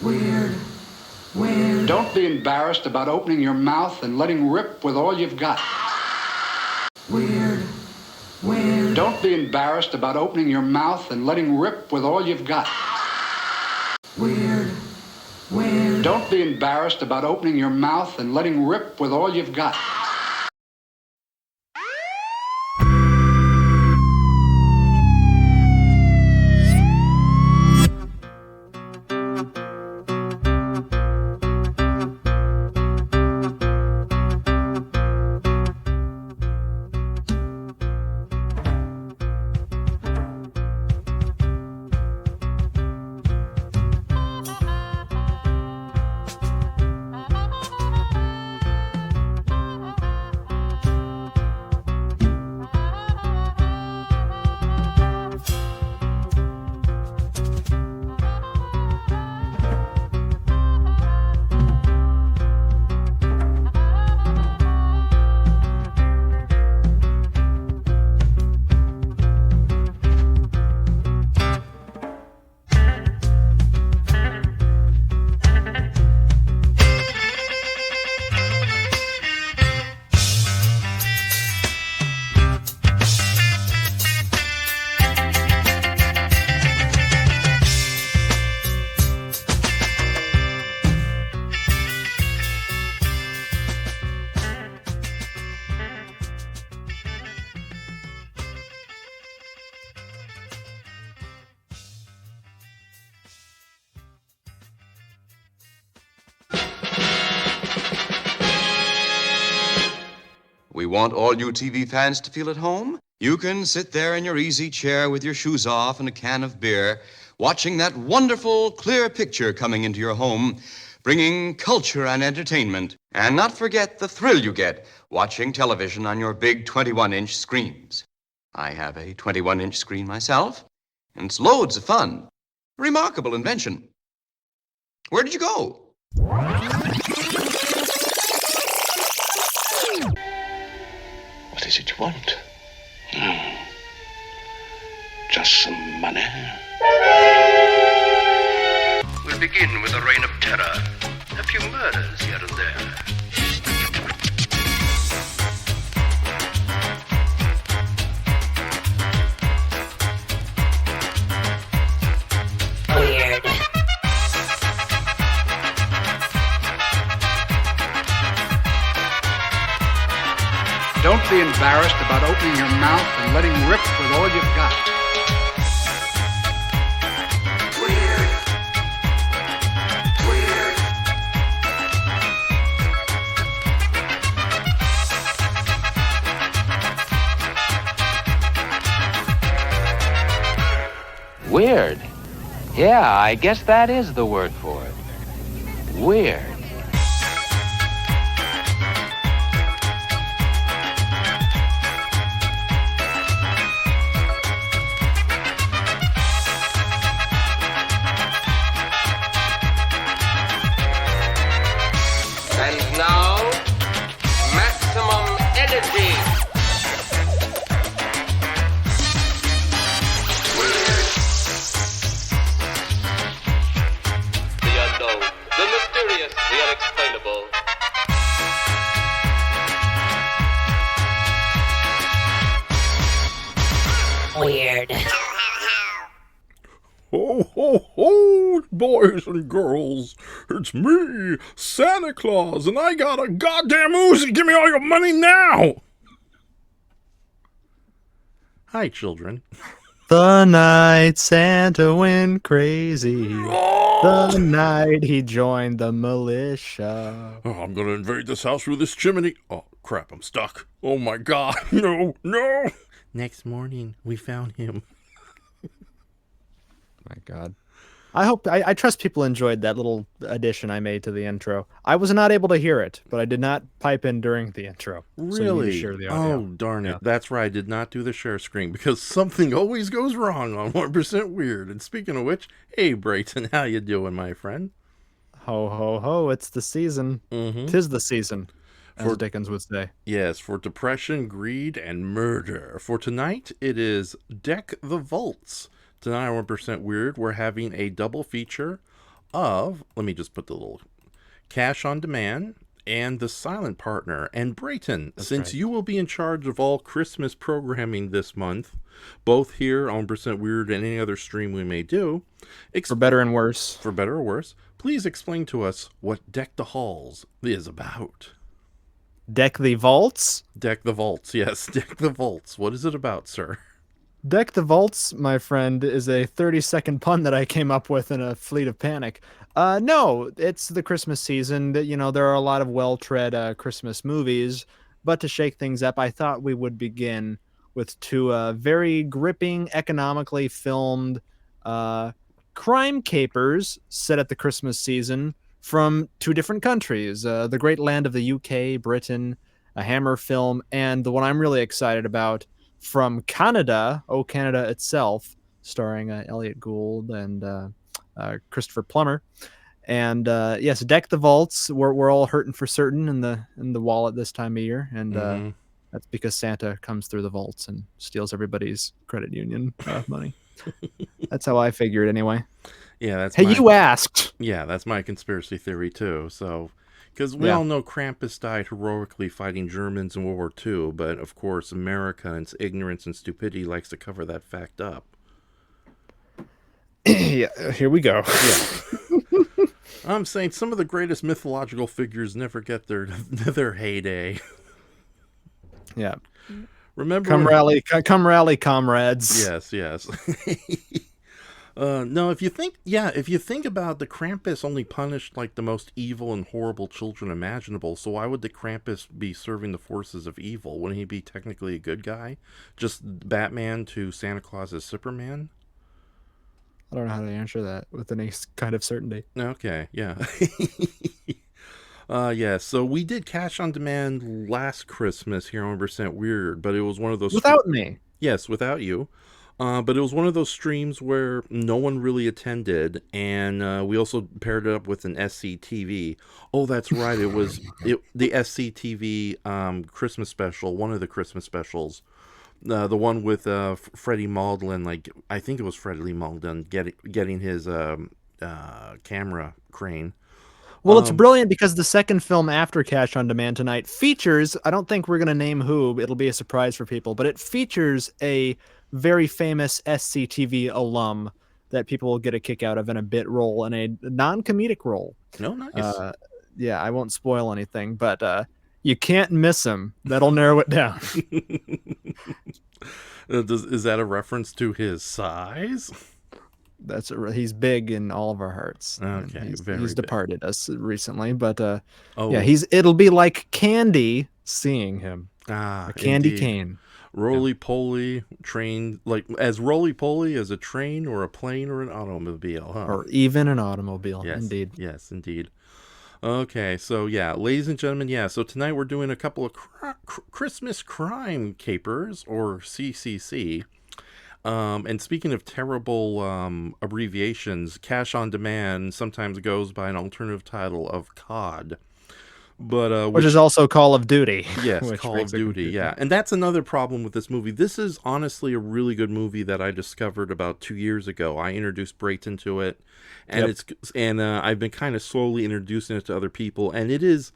Weird. Weird. Don't be embarrassed about opening your mouth and letting rip with all you've got. Weird. Weird. Don't be embarrassed about opening your mouth and letting rip with all you've got. Weird. Weird. Don't be embarrassed about opening your mouth and letting rip with all you've got. We want all you TV fans to feel at home. You can sit there in your easy chair with your shoes off and a can of beer, watching that wonderful, clear picture coming into your home, bringing culture and entertainment, and not forget the thrill you get watching television on your big 21-inch screens. I have a 21-inch screen myself, and it's loads of fun. Remarkable invention. Where did you go? What is it you want? Just some money? We'll begin with a reign of terror. A few murders here and there. Weird. Don't be embarrassed about opening your mouth and letting rip with all you've got. Weird. Weird. Weird. Yeah, I guess that is the word for it. Weird. And now, maximum energy. The unknown, the mysterious, the unexplainable. Weird. Ho, ho, ho, boys and girls. It's me, Santa Claus, and I got a goddamn Uzi. Give me all your money now. Hi, children. The night Santa went crazy. The night he joined the militia. Oh, I'm gonna invade this house through this chimney. Oh, crap, I'm stuck. Oh, my God. No, no. Next morning, we found him. My God. I trust people enjoyed that little addition I made to the intro. I was not able to hear it, but I did not pipe in during the intro. So you need Really? to share the audio. Oh, darn it. Yeah. That's right. I did not do the share screen because something always goes wrong on 1% Weird. And speaking of which, hey, Brayton, how you doing, my friend? Ho, ho, ho. It's the season. Mm-hmm. 'Tis the season, as For- Dickens would say. Yes, for depression, greed, and murder. For tonight, it is Deck the Vaults. Tonight on 1% Weird, we're having a double feature of, let me just put the little Cash on Demand and The Silent Partner. And Brayton, since you will be in charge of all Christmas programming this month, both here on Percent Weird and any other stream we may do, For better and worse. For better or worse, please explain to us what Deck the Halls is about. Deck the Vaults? Deck the Vaults, yes. Deck the Vaults. What is it about, sir? Deck the Vaults, my friend, is a 30-second pun that I came up with in a fleet of panic. No, it's the Christmas season. You know, there are a lot of well-tread Christmas movies, but to shake things up, I thought we would begin with two very gripping, economically filmed crime capers set at the Christmas season from two different countries. The great land of the UK, Britain, a Hammer film, and the one I'm really excited about, from Canada, Canada itself, starring Elliot Gould and Christopher Plummer. And yes, Deck the Vaults. We're all hurting for certain in the wallet this time of year, and that's because Santa comes through the vaults and steals everybody's credit union money. That's how I figured, anyway. Yeah, that's. Hey, you asked. Yeah, that's my conspiracy theory too. So. Because we all know Krampus died heroically fighting Germans in World War II, but of course America, in its ignorance and stupidity, likes to cover that fact up. Yeah, here we go. Yeah. I'm saying some of the greatest mythological figures never get their heyday. Yeah. Remember? Come rally, comrades. Yes. No, if you think about the Krampus only punished like the most evil and horrible children imaginable, so why would the Krampus be serving the forces of evil? Wouldn't he be technically a good guy? Just Batman to Santa Claus's Superman? I don't know how to answer that with any kind of certainty. Okay, yeah. Yeah, so we did Cash on Demand last Christmas here on Percent Weird, but it was one of those... Without me. Yes, without you. But it was one of those streams where no one really attended, and we also paired it up with an SCTV. Oh, that's right. It was the SCTV Christmas special, one of the Christmas specials. The one with Freddie Malden, like I think it was Freddie Malden getting his camera crane. Well, it's brilliant because the second film after Cash on Demand tonight features, I don't think we're going to name who, it'll be a surprise for people, but it features a very famous SCTV alum that people will get a kick out of in a bit role, in a non-comedic role. Oh, nice. Yeah, I won't spoil anything, but you can't miss him. That'll narrow it down. Is that a reference to his size? He's big in all of our hearts. Okay, he's departed us recently, but yeah, it'll be like candy seeing him. A candy indeed. cane. Roly-poly train, like as roly-poly as a train or a plane or an automobile, huh? Or even an automobile, yes, indeed. Yes, indeed. Okay, so yeah, ladies and gentlemen, yeah, so tonight we're doing a couple of Christmas crime capers, or CCC. And speaking of terrible abbreviations, Cash on Demand sometimes goes by an alternative title of COD. But which is also Call of Duty. Yes, Call of Duty, yeah. And that's another problem with this movie. This is honestly a really good movie that I discovered about 2 years ago. I introduced Brayton to it, and I've been kind of slowly introducing it to other people. And it is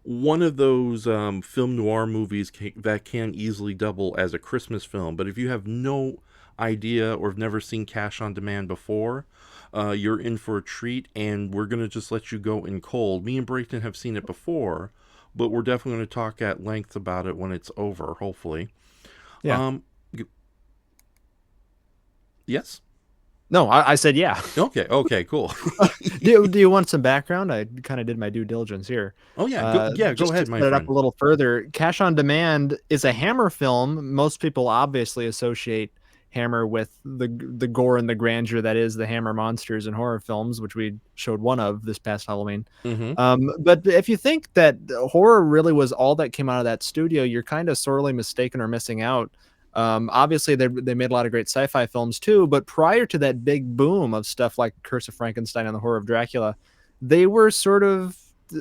one of those film noir movies that can easily double as a Christmas film. But if you have no idea or have never seen Cash on Demand before, you're in for a treat, and we're going to just let you go in cold. Me and Brayton have seen it before, but we're definitely going to talk at length about it when it's over, hopefully. Yeah. Yes? No, I said yeah. Okay, cool. do you want some background? I kind of did my due diligence here. Oh, yeah. Go ahead, my friend. To set it up a little further, Cash on Demand is a Hammer film. Most people obviously associate Hammer with the gore and the grandeur that is the Hammer monsters and horror films, which we showed one of this past Halloween. Mm-hmm. But if you think that horror really was all that came out of that studio, you're kind of sorely mistaken or missing out. Obviously, they made a lot of great sci-fi films too, but prior to that big boom of stuff like Curse of Frankenstein and the Horror of Dracula, they were sort of,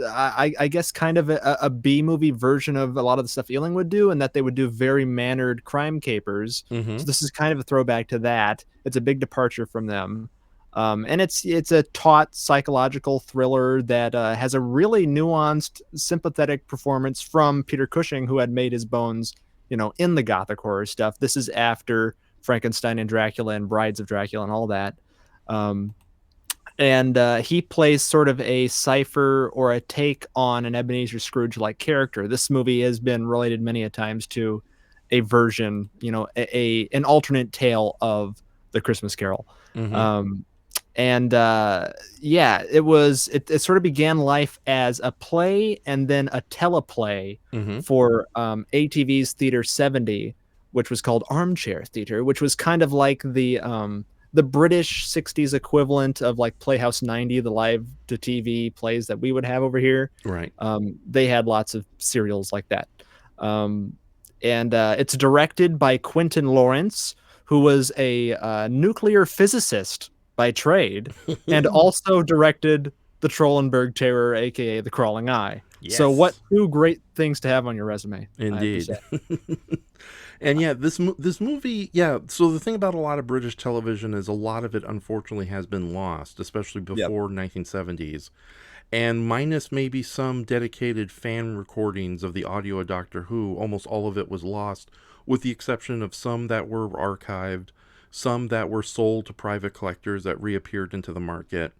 I guess, kind of a B-movie version of a lot of the stuff Ealing would do, and that they would do very mannered crime capers. Mm-hmm. So this is kind of a throwback to that. It's a big departure from them. And it's a taut psychological thriller that has a really nuanced, sympathetic performance from Peter Cushing, who had made his bones, in the gothic horror stuff. This is after Frankenstein and Dracula and Brides of Dracula and all that. Um, and he plays sort of a cipher or a take on an Ebenezer Scrooge-like character. This movie has been related many a times to a version, an alternate tale of the Christmas Carol. Um, and yeah, it sort of began life as a play and then a teleplay for ATV's Theater 70, which was called Armchair Theater, which was kind of like the British 60s equivalent of like Playhouse 90, the live to TV plays that we would have over here. Right. They had lots of serials like that. And it's directed by Quentin Lawrence, who was a nuclear physicist by trade, and also directed The Trollenberg Terror, aka The Crawling Eye. Yes. So what two great things to have on your resume. Indeed. And yeah, this movie, yeah, so the thing about a lot of British television is a lot of it unfortunately has been lost, especially before 1970s. And minus maybe some dedicated fan recordings of the audio of Doctor Who, almost all of it was lost, with the exception of some that were archived, some that were sold to private collectors that reappeared into the market,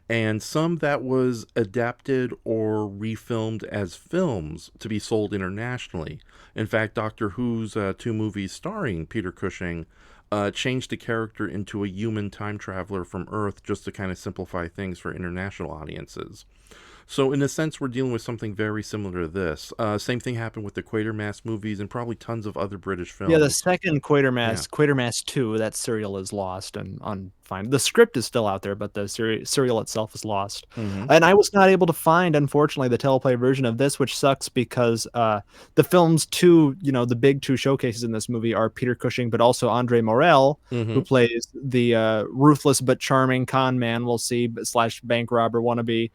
and some that was adapted or refilmed as films to be sold internationally. In fact, Doctor Who's 2 movies starring Peter Cushing changed the character into a human time traveler from Earth just to kind of simplify things for international audiences. So in a sense, we're dealing with something very similar to this. Same thing happened with the Quatermass movies and probably tons of other British films. Yeah, the second Quatermass, Quatermass 2, that serial is lost and unfound. The script is still out there, but the serial itself is lost. And I was not able to find, unfortunately, the teleplay version of this, which sucks because the film's the big 2 showcases in this movie are Peter Cushing, but also Andre Morel, who plays the ruthless but charming con man, we'll see, / bank robber wannabe,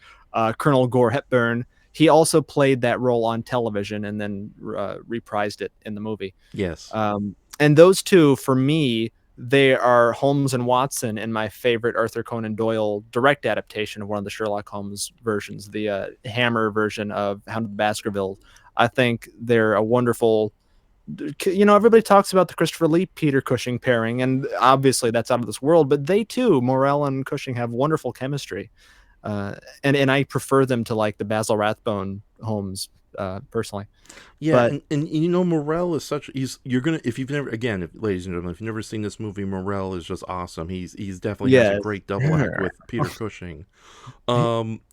Colonel Gore Hepburn. He also played that role on television and then reprised it in the movie. Yes. And those two, for me, they are Holmes and Watson in my favorite Arthur Conan Doyle direct adaptation of one of the Sherlock Holmes versions, the Hammer version of Hound of the Baskervilles. I think they're a wonderful... everybody talks about the Christopher Lee Peter Cushing pairing, and obviously that's out of this world, but they too, Morel and Cushing, have wonderful chemistry. And I prefer them to like the Basil Rathbone Holmes personally. Yeah, but, and Morel is such if you've never, again, ladies and gentlemen, if you've never seen this movie, Morel is just awesome. He's definitely has a great double act with Peter Cushing.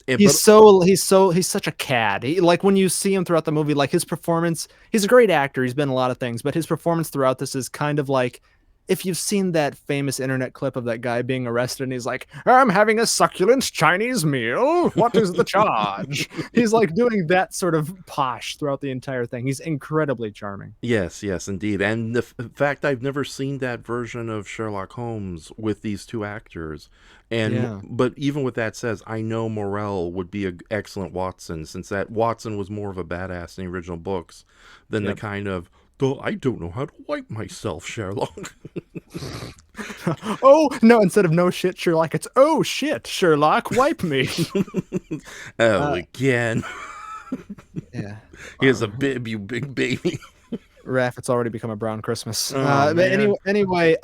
He's such a cad. Like when you see him throughout the movie, like his performance, he's a great actor. He's been in a lot of things, but his performance throughout this is kind of like, if you've seen that famous internet clip of that guy being arrested and he's like, I'm having a succulent Chinese meal. What is the charge? He's like doing that sort of posh throughout the entire thing. He's incredibly charming. Yes, indeed. And the fact I've never seen that version of Sherlock Holmes with these 2 actors. But even with that says, I know Morel would be an excellent Watson, since that Watson was more of a badass in the original books than the kind of, I don't know how to wipe myself, Sherlock. Oh, no, instead of no shit, Sherlock, it's oh shit, Sherlock, wipe me. Again. Yeah. Here's a bib, you big baby. Raf, it's already become a brown Christmas. But anyway,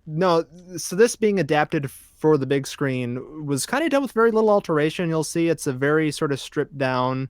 no, so this being adapted for the big screen was kind of done with very little alteration. You'll see it's a very sort of stripped down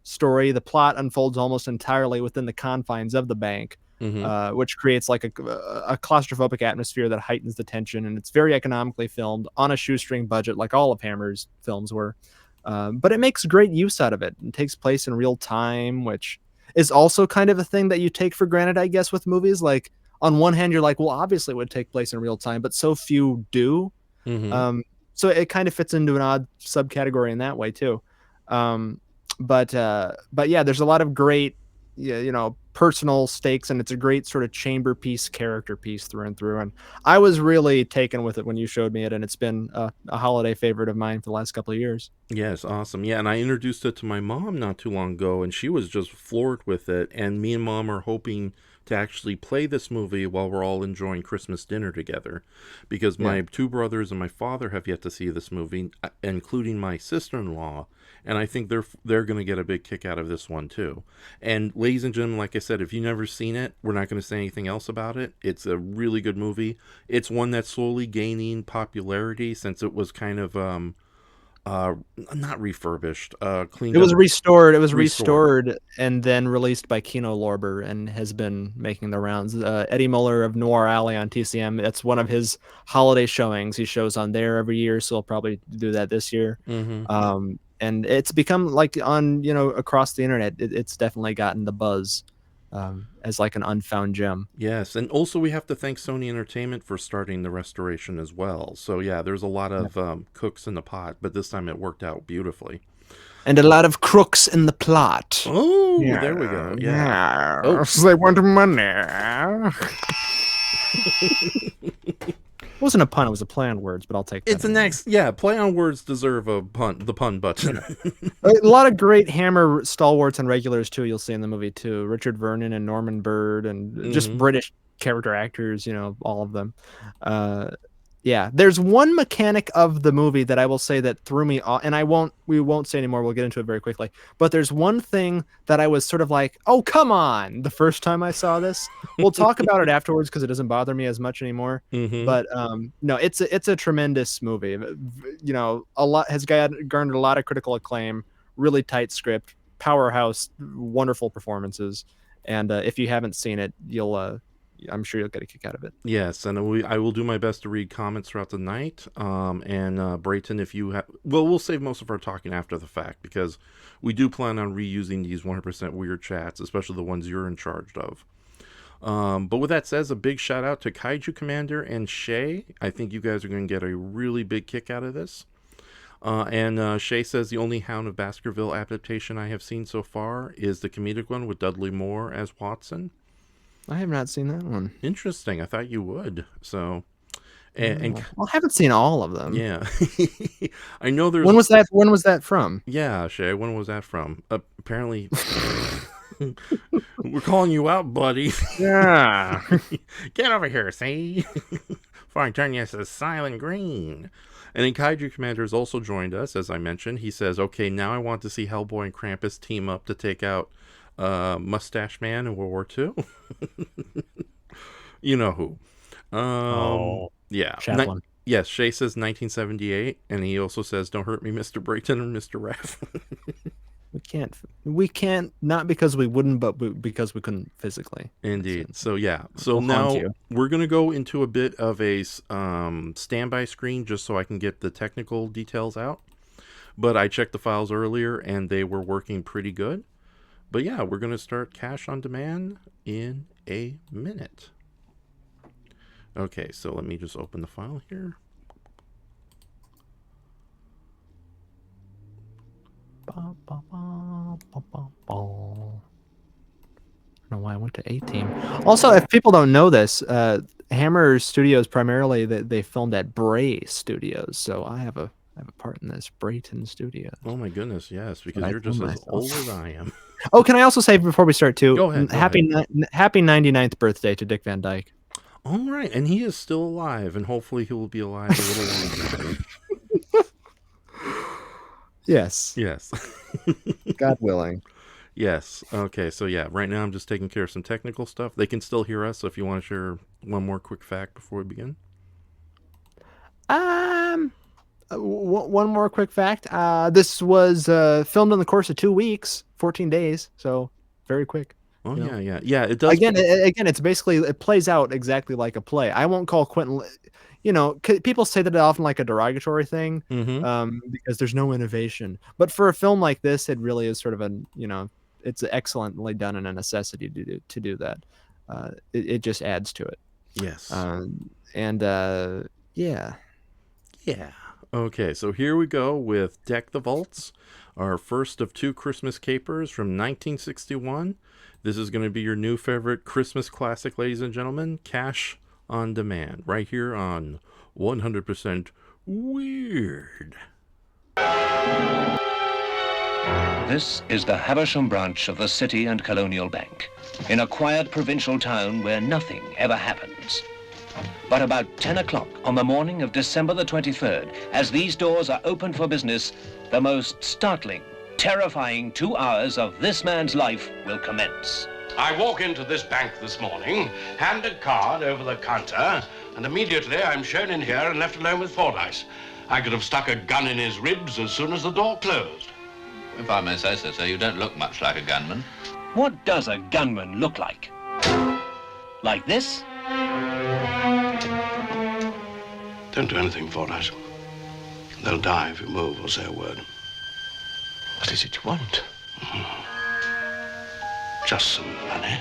story. The plot unfolds almost entirely within the confines of the bank, which creates like a claustrophobic atmosphere that heightens the tension, and it's very economically filmed on a shoestring budget, like all of Hammer's films were. But it makes great use out of it and takes place in real time, which is also kind of a thing that you take for granted, I guess, with movies. Like on one hand, you're like, well, obviously it would take place in real time, but so few do. So it kind of fits into an odd subcategory in that way too. But yeah, there's a lot of great, personal stakes, and it's a great sort of chamber piece, character piece through and through. And I was really taken with it when you showed me it, and it's been a holiday favorite of mine for the last couple of years. Yes, awesome. Yeah, and I introduced it to my mom not too long ago, and she was just floored with it. And me and Mom are hoping to actually play this movie while we're all enjoying Christmas dinner together, because my two brothers and my father have yet to see this movie, including my sister-in-law, and I think they're going to get a big kick out of this one too. And ladies and gentlemen, like I said, if you've never seen it, we're not going to say anything else about it. It's a really good movie. It's one that's slowly gaining popularity since it was kind of not refurbished, cleaned It was up. restored. It was restored and then released by Kino Lorber and has been making the rounds. Eddie Muller of Noir Alley on TCM. That's one of his holiday showings. He shows on there every year, so he'll probably do that this year. And it's become like on, across the internet. It's definitely gotten the buzz as like an unfound gem. Yes, and also we have to thank Sony Entertainment for starting the restoration as well. So yeah, there's a lot of cooks in the pot, but this time it worked out beautifully. And a lot of crooks in the plot. Oh, there we go. Yeah. Oh, they want money. It wasn't a pun, it was a play on words, but I'll take that. It's the next, play on words deserve the pun button. A lot of great Hammer stalwarts and regulars, too, you'll see in the movie, too. Richard Vernon and Norman Bird and just British character actors, all of them. There's one mechanic of the movie that I will say that threw me off, and we won't say anymore, we'll get into it very quickly, but there's one thing that I was sort of like, oh, come on, the first time I saw this. We'll talk about it afterwards because it doesn't bother me as much anymore. But no, it's a tremendous movie. A lot has garnered a lot of critical acclaim, really tight script, powerhouse, wonderful performances, and if you haven't seen it, I'm sure you'll get a kick out of it. Yes, and I will do my best to read comments throughout the night. And Brayton, if you have... Well, we'll save most of our talking after the fact, because we do plan on reusing these 100% weird chats, especially the ones you're in charge of. But with that said, a big shout out to Kaiju Commander and Shay. I think you guys are going to get a really big kick out of this. And Shay says the only Hound of Baskerville adaptation I have seen so far is the comedic one with Dudley Moore as Watson. I have not seen that one. Interesting. I thought you would. So, I haven't seen all of them. Yeah, I know there's. When was that from? Yeah, Shay. When was that from? Apparently, we're calling you out, buddy. Yeah, get over here, see? Before I turn you to silent green. And then Kaiju Commander has also joined us, as I mentioned. He says, "Okay, now I want to see Hellboy and Krampus team up to take out." Mustache Man in World War II. You know who. Yeah. Chaplin. Yes, Shay says 1978, and he also says, "Don't hurt me, Mr. Brayton and Mr. Raff." We can't, not because we wouldn't, but because we couldn't physically. Indeed. So now we're going to go into a bit of a standby screen just so I can get the technical details out. But I checked the files earlier, and they were working pretty good. But yeah, we're going to start Cash on Demand in a minute. Okay, so let me just open the file here. I don't know why I went to A-Team. Also, if people don't know this, Hammer Studios primarily they filmed at Bray Studios, so I have a part in this Brayton Studio. Oh my goodness, yes, because you're just as old as I am. Oh, can I also say before we start too? Go ahead. Happy 99th birthday to Dick Van Dyke. All right, and he is still alive, and hopefully he will be alive a little longer. Yes. Yes. God willing. Yes. Okay, so yeah, right now I'm just taking care of some technical stuff. They can still hear us, so if you want to share one more quick fact before we begin. One more quick fact. This was filmed in the course of 2 weeks, 14 days, so very quick. Oh yeah. It does. Again, it's basically, it plays out exactly like a play. I won't call Quentin. People say that often like a derogatory thing, because there's no innovation. But for a film like this, it really is sort of it's excellently done and a necessity to do that. It just adds to it. Yes. Yeah. Okay, so here we go with Deck the Vaults, our first of 2 Christmas capers from 1961. This is going to be your new favorite Christmas classic, ladies and gentlemen, Cash on Demand, right here on 100% Weird. This is the Havisham branch of the City and Colonial Bank. in a quiet provincial town where nothing ever happens. But about 10 o'clock on the morning of December the 23rd, as these doors are open for business, the most startling, terrifying 2 hours of this man's life will commence. I walk into this bank this morning, hand a card over the counter, and immediately I'm shown in here and left alone with Fordyce. I could have stuck a gun in his ribs as soon as the door closed. If I may say so, sir, you don't look much like a gunman. What does a gunman look like? Like this? Don't do anything, Fordyce. They'll die if you move or say a word. What is it you want? Just some money.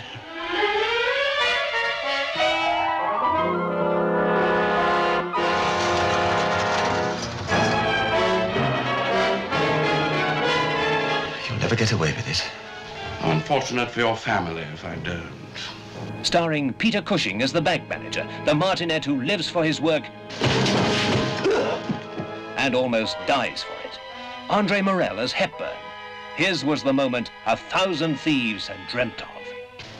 You'll never get away with it. How unfortunate for your family if I don't. Starring Peter Cushing as the bank manager, the martinet who lives for his work and almost dies for it. Andre Morell as Hepburn. His was the moment 1,000 thieves had dreamt of.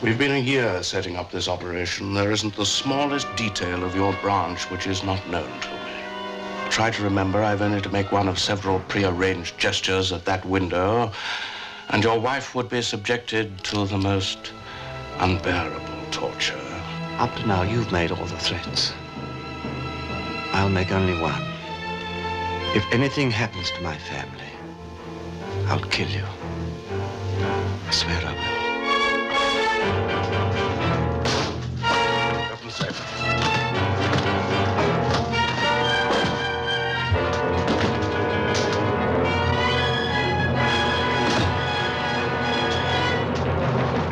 We've been a year setting up this operation. There isn't the smallest detail of your branch which is not known to me. Try to remember I've only to make one of several prearranged gestures at that window, and your wife would be subjected to the most unbearable torture. Up to now, you've made all the threats. I'll make only one. If anything happens to my family, I'll kill you. I swear I will. Up and safe.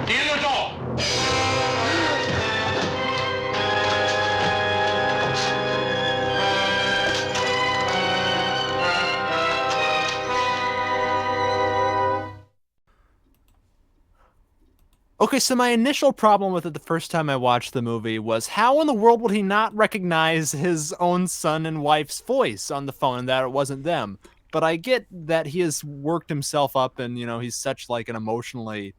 Deal the door! Okay, so my initial problem with it the first time I watched the movie was how in the world would he not recognize his own son and wife's voice on the phone and that it wasn't them? But I get that he has worked himself up and, you know, he's such like an emotionally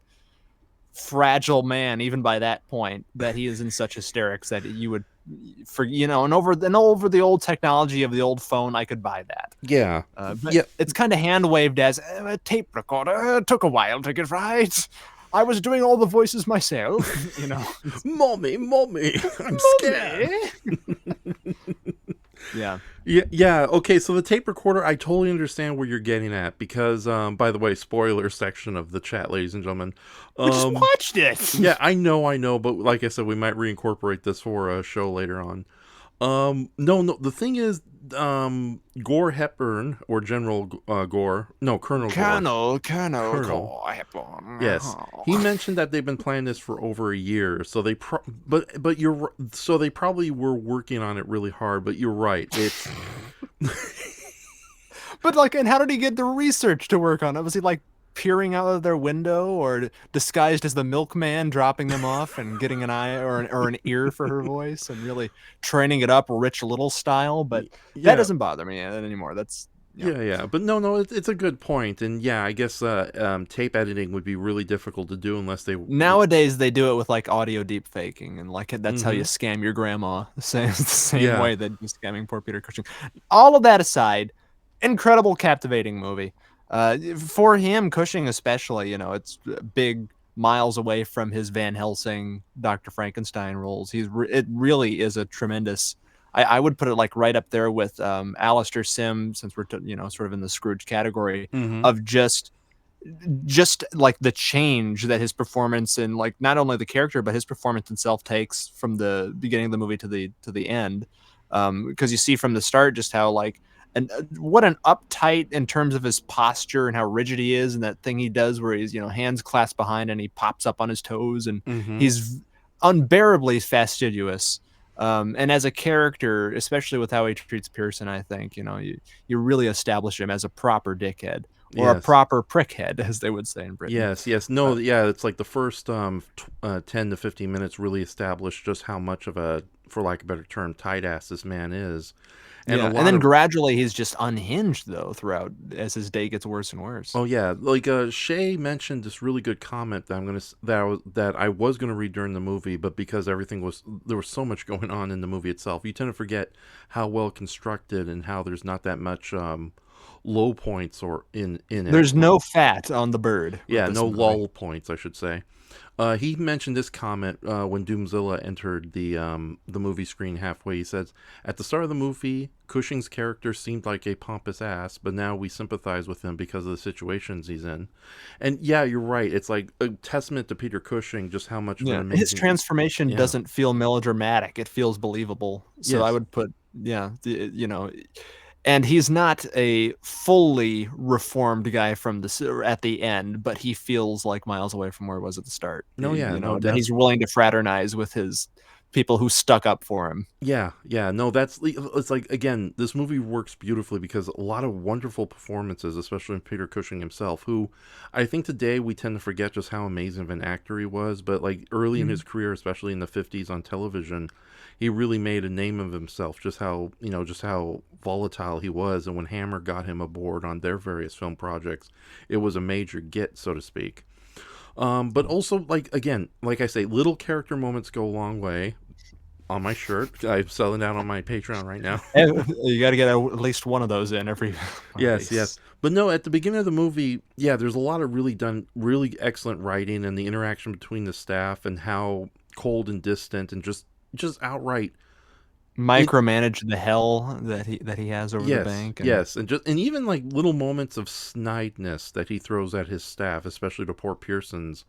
fragile man, even by that point, that he is in such hysterics that you would, for you know, and over the old technology of the old phone, I could buy that. Yeah. But Yeah. it's kind of hand waved as a tape recorder. It took a while to get right. I was doing all the voices myself, you know. Mommy, I'm scared. Yeah. Yeah. Okay, so the tape recorder, I totally understand where you're getting at because, by the way, spoiler section of the chat, ladies and gentlemen. We just watched it. Yeah, I know, but like I said, we might reincorporate this for a show later on. No, the thing is, Gore Hepburn, or General Gore, no, Colonel Gore. Colonel Gore Hepburn. Yes, he mentioned that they've been planning this for over a year, so they they probably were working on it really hard. But you're right, it's. But like, and how did he get the research to work on it? Was he like peering out of their window, or disguised as the milkman, dropping them off and getting an eye or an ear for her voice, and really training it up Rich Little style? But that doesn't bother me anymore. That's yeah. But no, it's a good point, and yeah, I guess tape editing would be really difficult to do unless they. Nowadays they do it with like audio deep faking, and like that's how you scam your grandma. The same way that you're scamming poor Peter Cushing. All of that aside, incredible, captivating movie. For him, Cushing especially, you know, it's big miles away from his Van Helsing, Dr. Frankenstein roles. It really is a tremendous. I would put it like right up there with Alistair Sim, since we're sort of in the Scrooge category of just like the change that his performance and like not only the character but his performance himself takes from the beginning of the movie to the end, because you see from the start just how like. And what an uptight in terms of his posture and how rigid he is, and that thing he does where he's, hands clasped behind and he pops up on his toes, and he's unbearably fastidious. And as a character, especially with how he treats Pearson, I think, you really establish him as a proper dickhead or a proper prickhead, as they would say in Britain. Yes. No, it's like the first 10 to 15 minutes really establish just how much of a, for lack of a better term, tight ass this man is. And yeah, a lot and then of gradually he's just unhinged though throughout as his day gets worse and worse. Oh yeah, like Shay mentioned this really good comment that I was gonna read during the movie, but because there was so much going on in the movie itself, you tend to forget how well constructed and how there's not that much low points or in it. There's no fat on the bird with Yeah, this no movie. lull points, I should say. He mentioned this comment when Doomzilla entered the movie screen halfway. He says, "At the start of the movie, Cushing's character seemed like a pompous ass, but now we sympathize with him because of the situations he's in." And yeah, you're right. It's like a testament to Peter Cushing, just how much of an Yeah, amazing. his transformation Yeah. doesn't feel melodramatic. It feels believable. So I Yes. would put, yeah, you know, and he's not a fully reformed guy from at the end, but he feels like miles away from where he was at the start. No, yeah, You no, know, that he's willing to fraternize with his people who stuck up for him. Yeah, no, it's like, again, this movie works beautifully because a lot of wonderful performances, especially in Peter Cushing himself, who I think today we tend to forget just how amazing of an actor he was, but like early in his career, especially in the 50s on television, he really made a name of himself, just how volatile he was. And when Hammer got him aboard on their various film projects, it was a major get, so to speak. But also, like, again, like I say, little character moments go a long way. On my shirt, I'm selling out on my Patreon right now. You got to get at least one of those in every. Yes. But no, at the beginning of the movie, yeah, there's a lot of really excellent writing, and the interaction between the staff and how cold and distant and just outright Micromanage the hell that he has over the bank. Yes, and even like little moments of snideness that he throws at his staff, especially to poor Pearson's.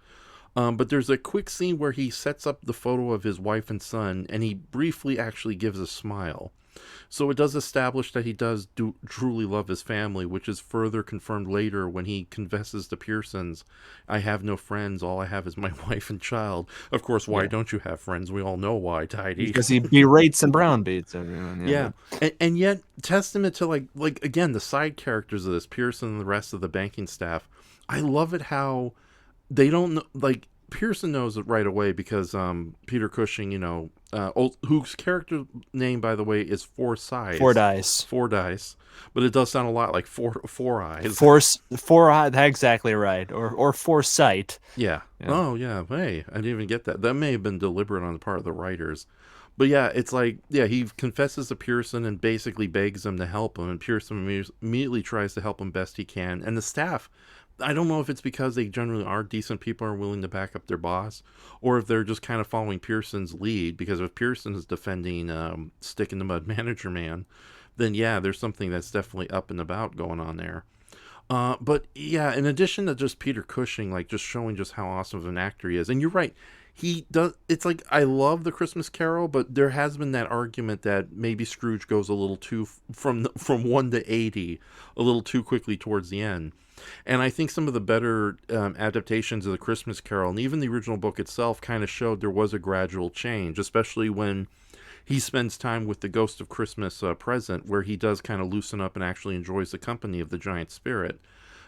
But there's a quick scene where he sets up the photo of his wife and son, and he briefly actually gives a smile. So it does establish that he does truly love his family, which is further confirmed later when he confesses to Pearsons, "I have no friends. All I have is my wife and child." Of course, why don't you have friends? We all know why, Tidy. Because he berates and browbeats everyone. Yeah. And yet, testament to like again, the side characters of this, Pearson and the rest of the banking staff. I love it how they don't know, like, Pearson knows it right away because Peter Cushing, whose character name, by the way, is Forsyth. Fordyce, but it does sound a lot like Four Eyes. Four Eyes, exactly right, or Foresight. Yeah. Oh yeah. Hey, I didn't even get that. That may have been deliberate on the part of the writers. But yeah, it's like, yeah, he confesses to Pearson and basically begs him to help him, and Pearson immediately tries to help him best he can, and the staff. I don't know if it's because they generally are decent people and are willing to back up their boss, or if they're just kind of following Pearson's lead, because if Pearson is defending stick in the mud manager man, then yeah, there's something that's definitely up and about going on there. But yeah, in addition to just Peter Cushing, like, just showing just how awesome of an actor he is, and you're right, he does. It's like, I love The Christmas Carol, but there has been that argument that maybe Scrooge goes a little too from 1 to 80 a little too quickly towards the end. And I think some of the better adaptations of The Christmas Carol, and even the original book itself, kind of showed there was a gradual change, especially when he spends time with the Ghost of Christmas Present, where he does kind of loosen up and actually enjoys the company of the giant spirit.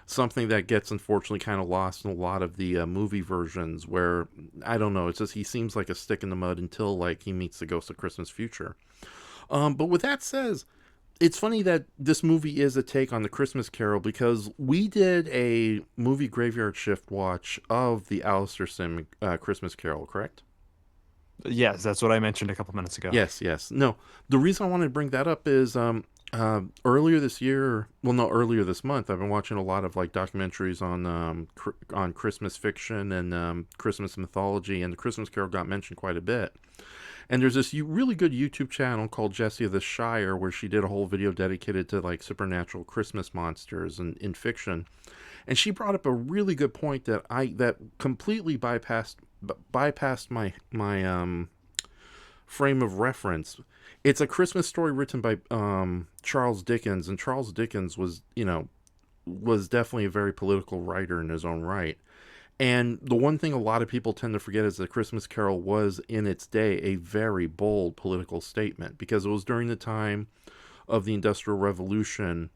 Something that gets, unfortunately, kind of lost in a lot of the movie versions, where, I don't know, it's just he seems like a stick in the mud until, like, he meets the Ghost of Christmas Future. But with that said, it's funny that this movie is a take on The Christmas Carol, because we did a movie graveyard shift watch of the Alistair Sim Christmas Carol, correct? Yes, that's what I mentioned a couple minutes ago. Yes. No, the reason I wanted to bring that up is earlier this month, I've been watching a lot of like documentaries on Christmas fiction and Christmas mythology, and The Christmas Carol got mentioned quite a bit. And there's this really good YouTube channel called Jessie of the Shire, where she did a whole video dedicated to like supernatural Christmas monsters and in fiction. And she brought up a really good point that completely bypassed my frame of reference. It's a Christmas story written by Charles Dickens, and Charles Dickens was definitely a very political writer in his own right. And the one thing a lot of people tend to forget is that Christmas Carol was, in its day, a very bold political statement, because it was during the time of the Industrial Revolution,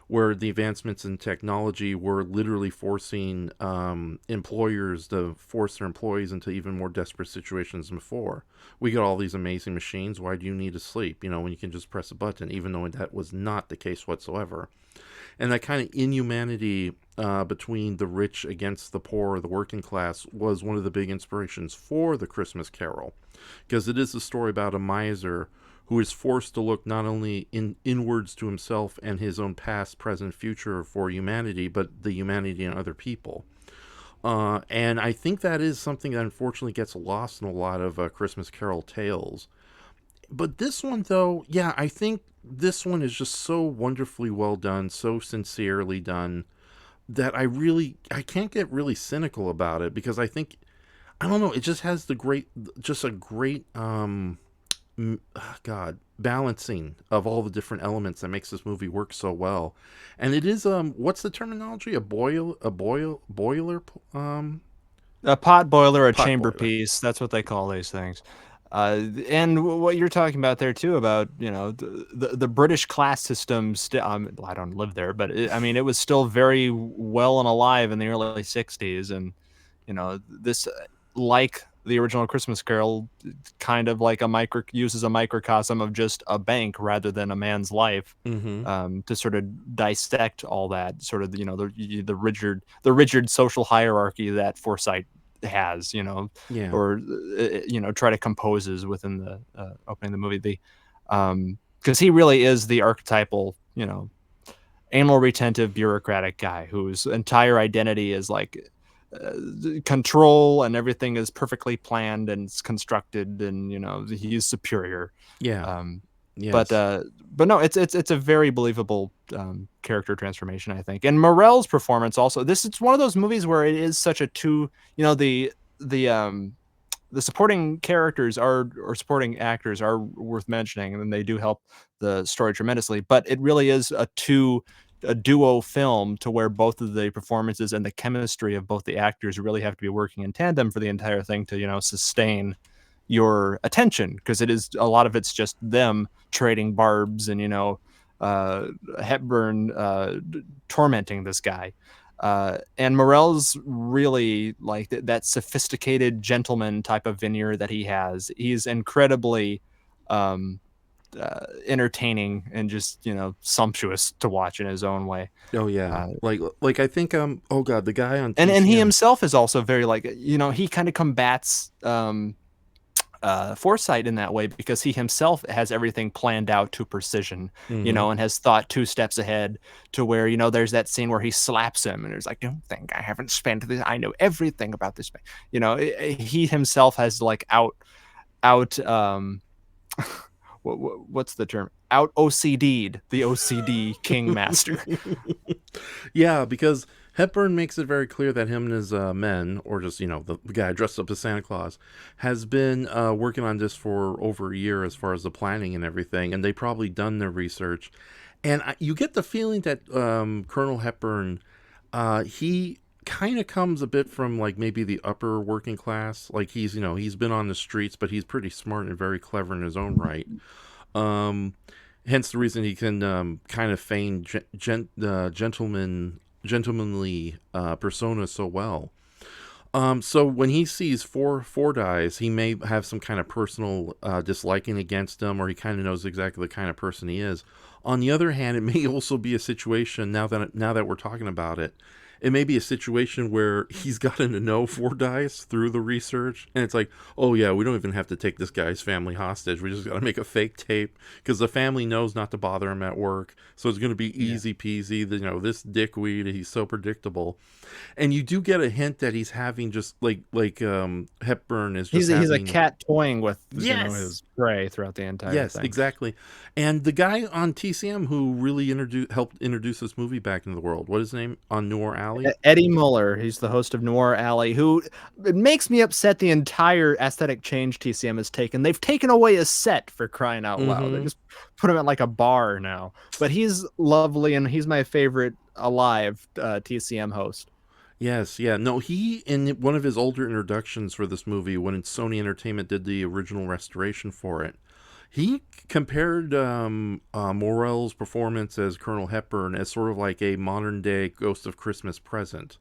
where the advancements in technology were literally forcing employers to force their employees into even more desperate situations than before. We got all these amazing machines. Why do you need to sleep? When you can just press a button, even though that was not the case whatsoever. And that kind of inhumanity between the rich against the poor, the working class, was one of the big inspirations for The Christmas Carol, because it is a story about a miser who is forced to look not only inwards to himself and his own past, present, future for humanity, but the humanity in other people. And I think that is something that unfortunately gets lost in a lot of Christmas Carol tales. But this one, though, yeah, I think this one is just so wonderfully well done, so sincerely done, that I can't get really cynical about it, because I think, I don't know, it just has a great, balancing of all the different elements that makes this movie work so well. And it is, what's the terminology? A boiler, A pot boiler, a pot chamber boiler. piece. That's what they call these things. And what you're talking about there too, about the British class system. I don't live there, but it was still very well and alive in the early '60s, and this, like the original Christmas Carol, kind of like uses a microcosm of just a bank rather than a man's life, to sort of dissect all that sort of the rigid social hierarchy that Forsyth has, Yeah. or try to composes within the opening of the movie. Because he really is the archetypal, anal retentive bureaucratic guy whose entire identity is like control, and everything is perfectly planned and it's constructed, and he's superior. Yeah. But no, it's a very believable character transformation, I think. And Morel's performance also. It's one of those movies where it is such a the supporting characters or supporting actors are worth mentioning, and they do help the story tremendously. But it really is a duo film, to where both of the performances and the chemistry of both the actors really have to be working in tandem for the entire thing to sustain your attention, because a lot of it's just them trading barbs and Hepburn tormenting this guy. And Morel's really like that sophisticated gentleman type of veneer that he has. He's incredibly entertaining and just sumptuous to watch in his own way. Oh yeah. Like I think oh god, the guy on and TCM. he himself is also very he kind of combats Foresight in that way, because he himself has everything planned out to precision, and has thought 2 steps ahead, to where there's that scene where he slaps him and there's like, don't think I haven't spent this, I know everything about this. He himself has like out what's the term? Out OCD'd the OCD King Master. Yeah, because Hepburn makes it very clear that him and his men, or just, the guy dressed up as Santa Claus, has been working on this for over a year as far as the planning and everything, and they probably done their research. And you get the feeling that Colonel Hepburn, he kind of comes a bit from like maybe the upper working class. Like he's been on the streets, but he's pretty smart and very clever in his own right. Hence the reason he can kind of feign gentlemanly persona so well. So when he sees Fordyce, he may have some kind of personal disliking against him, or he kind of knows exactly the kind of person he is. On the other hand, it may also be a situation, now that we're talking about it, it may be a situation where he's gotten to know Fordyce through the research, and it's like, oh yeah, we don't even have to take this guy's family hostage. We just got to make a fake tape, because the family knows not to bother him at work, so it's going to be easy peasy. This dickweed, he's so predictable. And you do get a hint that he's having just like Hepburn is just he's a cat toying with yes. His prey throughout the entire thing. Yes, exactly. And the guy on TCM who really helped introduce this movie back into the world, what is his name on Noir Alley? Eddie Muller. He's the host of Noir Alley, who, it makes me upset the entire aesthetic change TCM has taken. They've taken away a set, for crying out loud. They just put him at like a bar now. But he's lovely, and he's my favorite alive TCM host. Yes, yeah. No, he, in one of his older introductions for this movie, when Sony Entertainment did the original restoration for it, He compared Morell's performance as Colonel Hepburn as sort of like a modern day Ghost of Christmas Present.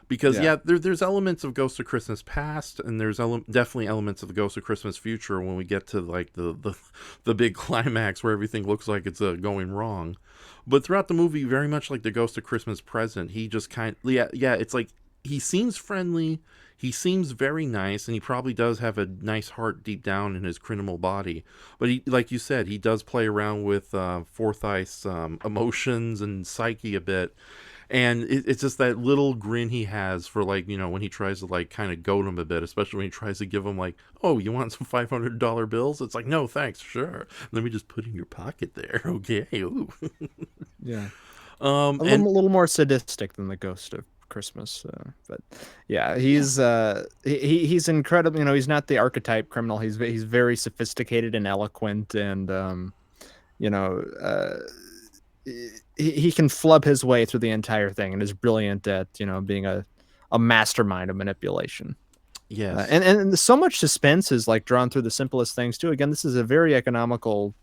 Because there's elements of Ghost of Christmas Past, and there's definitely elements of the Ghost of Christmas Future when we get to like the big climax where everything looks like it's going wrong. But throughout the movie, very much like the Ghost of Christmas Present, he just it's like he seems friendly, he seems very nice, and he probably does have a nice heart deep down in his criminal body. But he, like you said, he does play around with Forsythe's emotions and psyche a bit. And it's just that little grin he has for, like, you know, when he tries to, like, kind of goad him a bit, especially when he tries to give him, like, oh, you want some $500 bills? It's like, no, thanks, sure. Let me just put it in your pocket there. Okay. Ooh. Yeah. A little more sadistic than the Ghost of Christmas. But yeah, he's incredible. You know, he's not the archetype criminal. He's very sophisticated and eloquent, and, you know, he can flub his way through the entire thing and is brilliant at, you know, being a mastermind of manipulation. Yes. And so much suspense is like drawn through the simplest things too. Again, this is a very economical,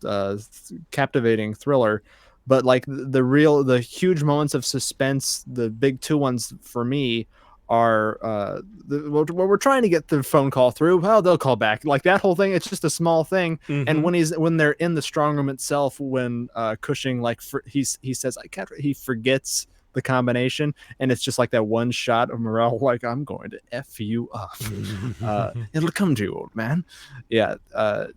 captivating thriller, but like the huge moments of suspense, the big two ones for me are what we're trying to get the phone call through. Well, they'll call back. Like that whole thing, it's just a small thing. And when they're in the strong room itself, when Cushing he says he forgets the combination, and it's just like that one shot of Morell, like, I'm going to F you up. It'll come to you, old man. Yeah.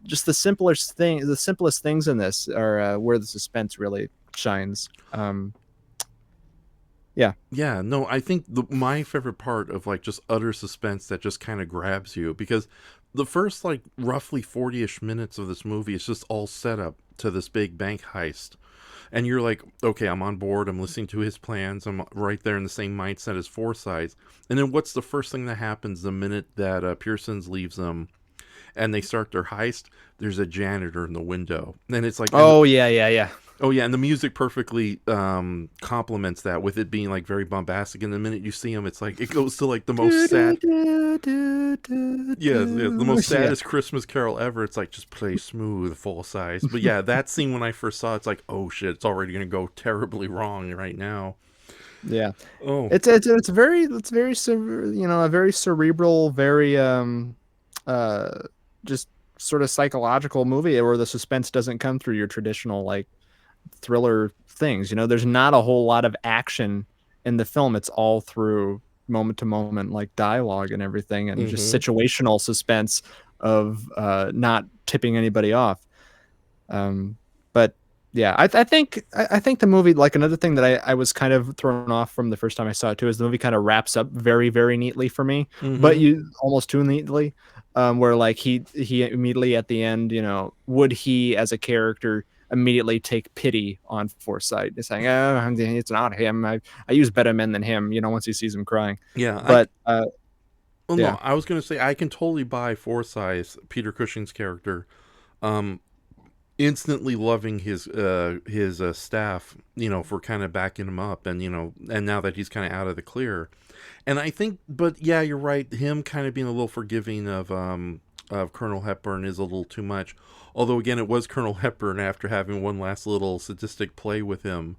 Just the simplest things in this are where the suspense really shines. Yeah, no, I think my favorite part of like just utter suspense that just kind of grabs you, because the first like roughly 40-ish minutes of this movie is just all set up to this big bank heist. And you're like, okay, I'm on board. I'm listening to his plans. I'm right there in the same mindset as Forsyth. And then what's the first thing that happens the minute that Pearson's leaves them and they start their heist? There's a janitor in the window. And it's like... Oh, yeah. Oh, yeah, and the music perfectly complements that, with it being, like, very bombastic. And the minute you see him, it's like, it goes to, like, the most sad... the most saddest Christmas carol ever. It's like, just play smooth, full size. But yeah, that scene, when I first saw it, it's like, oh, shit, it's already going to go terribly wrong right now. Yeah. Oh. It's very, you know, a very cerebral, very, just sort of psychological movie where the suspense doesn't come through your traditional, like, thriller things. You know, there's not a whole lot of action in the film. It's all through moment to moment, like dialogue and everything, and just situational suspense of not tipping anybody off. But yeah, I think the movie, like, another thing that I was kind of thrown off from the first time I saw it too, is the movie kind of wraps up very, very neatly for me, but almost too neatly, where like he immediately at the end, you know, would he as a character immediately take pity on Forsyth, saying, "Oh, it's not him. I use better men than him." You know, once he sees him crying. Yeah, but no, I was gonna say I can totally buy Forsyth, Peter Cushing's character, instantly loving his staff, you know, for kind of backing him up, and you know, and now that he's kind of out of the clear, and I think, but yeah, you're right. Him kind of being a little forgiving of Colonel Hepburn is a little too much. Although, again, it was Colonel Hepburn, after having one last little sadistic play with him,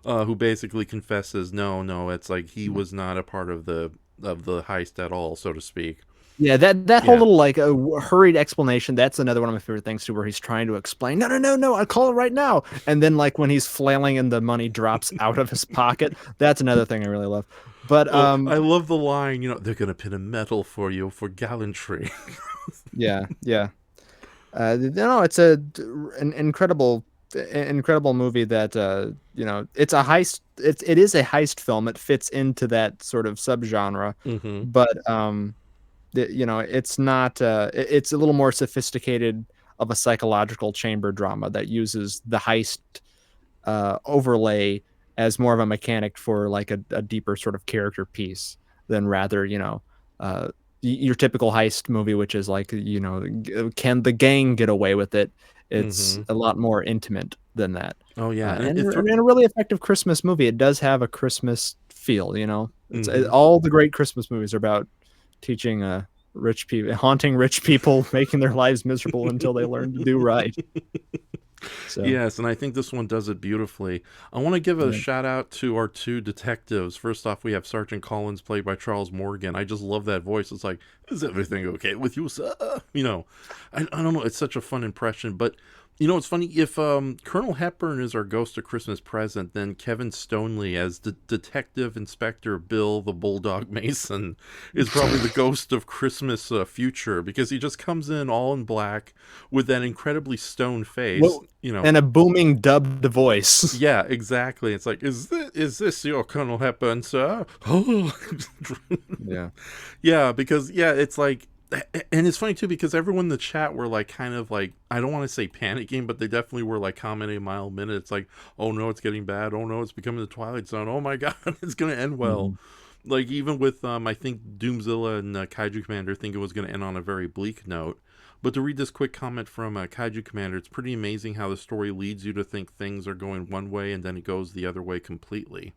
who basically confesses, no, it's like he was not a part of the heist at all, so to speak. Yeah, that whole little, like, hurried explanation, that's another one of my favorite things too, where he's trying to explain, no, I'll call it right now. And then, like, when he's flailing and the money drops out of his pocket, that's another thing I really love. But I love the line, you know, they're going to pin a medal for you for gallantry. Yeah. No, it's an incredible movie that, you know, it's a heist. It is a heist film. It fits into that sort of subgenre, but you know, it's not. It's a little more sophisticated of a psychological chamber drama that uses the heist overlay as more of a mechanic for like a deeper sort of character piece than rather, you know, your typical heist movie, which is like, you know, can the gang get away with it? It's a lot more intimate than that. Oh yeah, and a really effective Christmas movie. It does have a Christmas feel, you know. It's all the great Christmas movies are about teaching rich people, haunting rich people, making their lives miserable until they learn to do right. So. Yes, and I think this one does it beautifully. I want to give a shout out to our two detectives. First off, we have Sergeant Collins, played by Charles Morgan. I just love that voice. It's like, is everything okay with you, sir? You know, I don't know. It's such a fun impression. But, you know, it's funny. If Colonel Hepburn is our ghost of Christmas Present, then Kevin Stoneley as the Detective Inspector Bill the Bulldog Mason is probably the ghost of Christmas Future, because he just comes in all in black with that incredibly stone face. Well, you know, and a booming dubbed voice. Yeah, exactly. It's like, is this your Colonel Hepburn, sir? Yeah. Yeah, because, yeah, it's like, and it's funny, too, because everyone in the chat were, like, kind of, like, I don't want to say panicking, but they definitely were, like, commenting a mile a minute. It's like, oh, no, it's getting bad. Oh, no, it's becoming the Twilight Zone. Oh, my God, it's going to end well. Like, even with, I think, Doomzilla and Kaiju Commander think it was going to end on a very bleak note. But to read this quick comment from Kaiju Commander, it's pretty amazing how the story leads you to think things are going one way and then it goes the other way completely.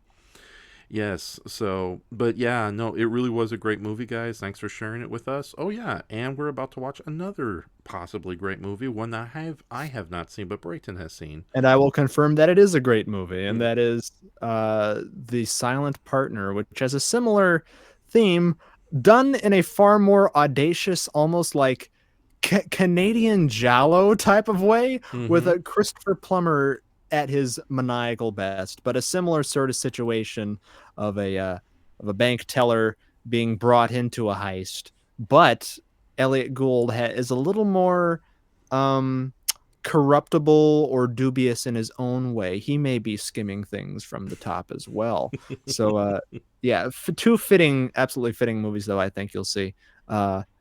Yes, so, but yeah, no, it really was a great movie, guys. Thanks for sharing it with us. Oh yeah, and we're about to watch another possibly great movie, one that I have not seen, but Brayton has seen. And I will confirm that it is a great movie, and that is The Silent Partner, which has a similar theme, done in a far more audacious, almost like Canadian Giallo type of way, with a Christopher Plummer at his maniacal best, but a similar sort of situation of a bank teller being brought into a heist. But Elliot Gould is a little more corruptible or dubious in his own way. He may be skimming things from the top as well. So yeah, two absolutely fitting movies, though. I think you'll see.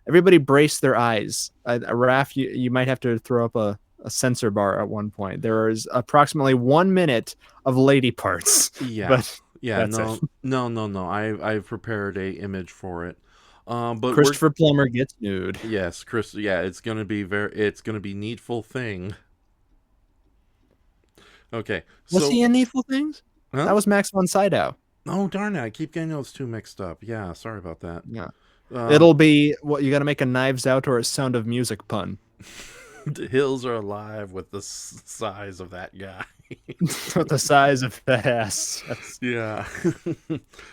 Everybody brace their eyes. Raf, you might have to throw up a censor bar at one point. There is approximately 1 minute of lady parts. Yeah, but yeah, that's no. I've prepared a image for it. But Christopher Plummer gets nude. Yes, Chris. Yeah, it's gonna be Needful Thing. Okay, Was he in Needful Things? Huh? That was Max von Sydow. Oh darn it! I keep getting those two mixed up. Yeah, sorry about that. Yeah, it'll be you got to make a Knives Out or a Sound of Music pun. The hills are alive with the size of that guy. With the size of the ass. Yeah.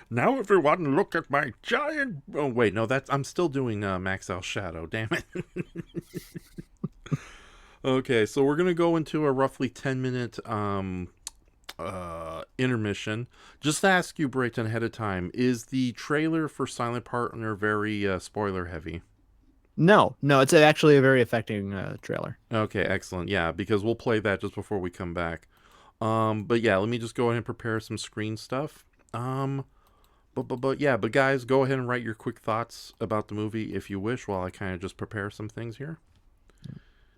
Now everyone look at my giant... Oh, wait, no, I'm still doing Max Al Shadow, damn it. Okay, so we're going to go into a roughly 10-minute intermission. Just to ask you, Brayton, ahead of time, is the trailer for Silent Partner very spoiler heavy? No, it's actually a very affecting trailer. Okay, excellent. Yeah, because we'll play that just before we come back. But yeah, let me just go ahead and prepare some screen stuff. But guys, go ahead and write your quick thoughts about the movie if you wish, while I kind of just prepare some things here.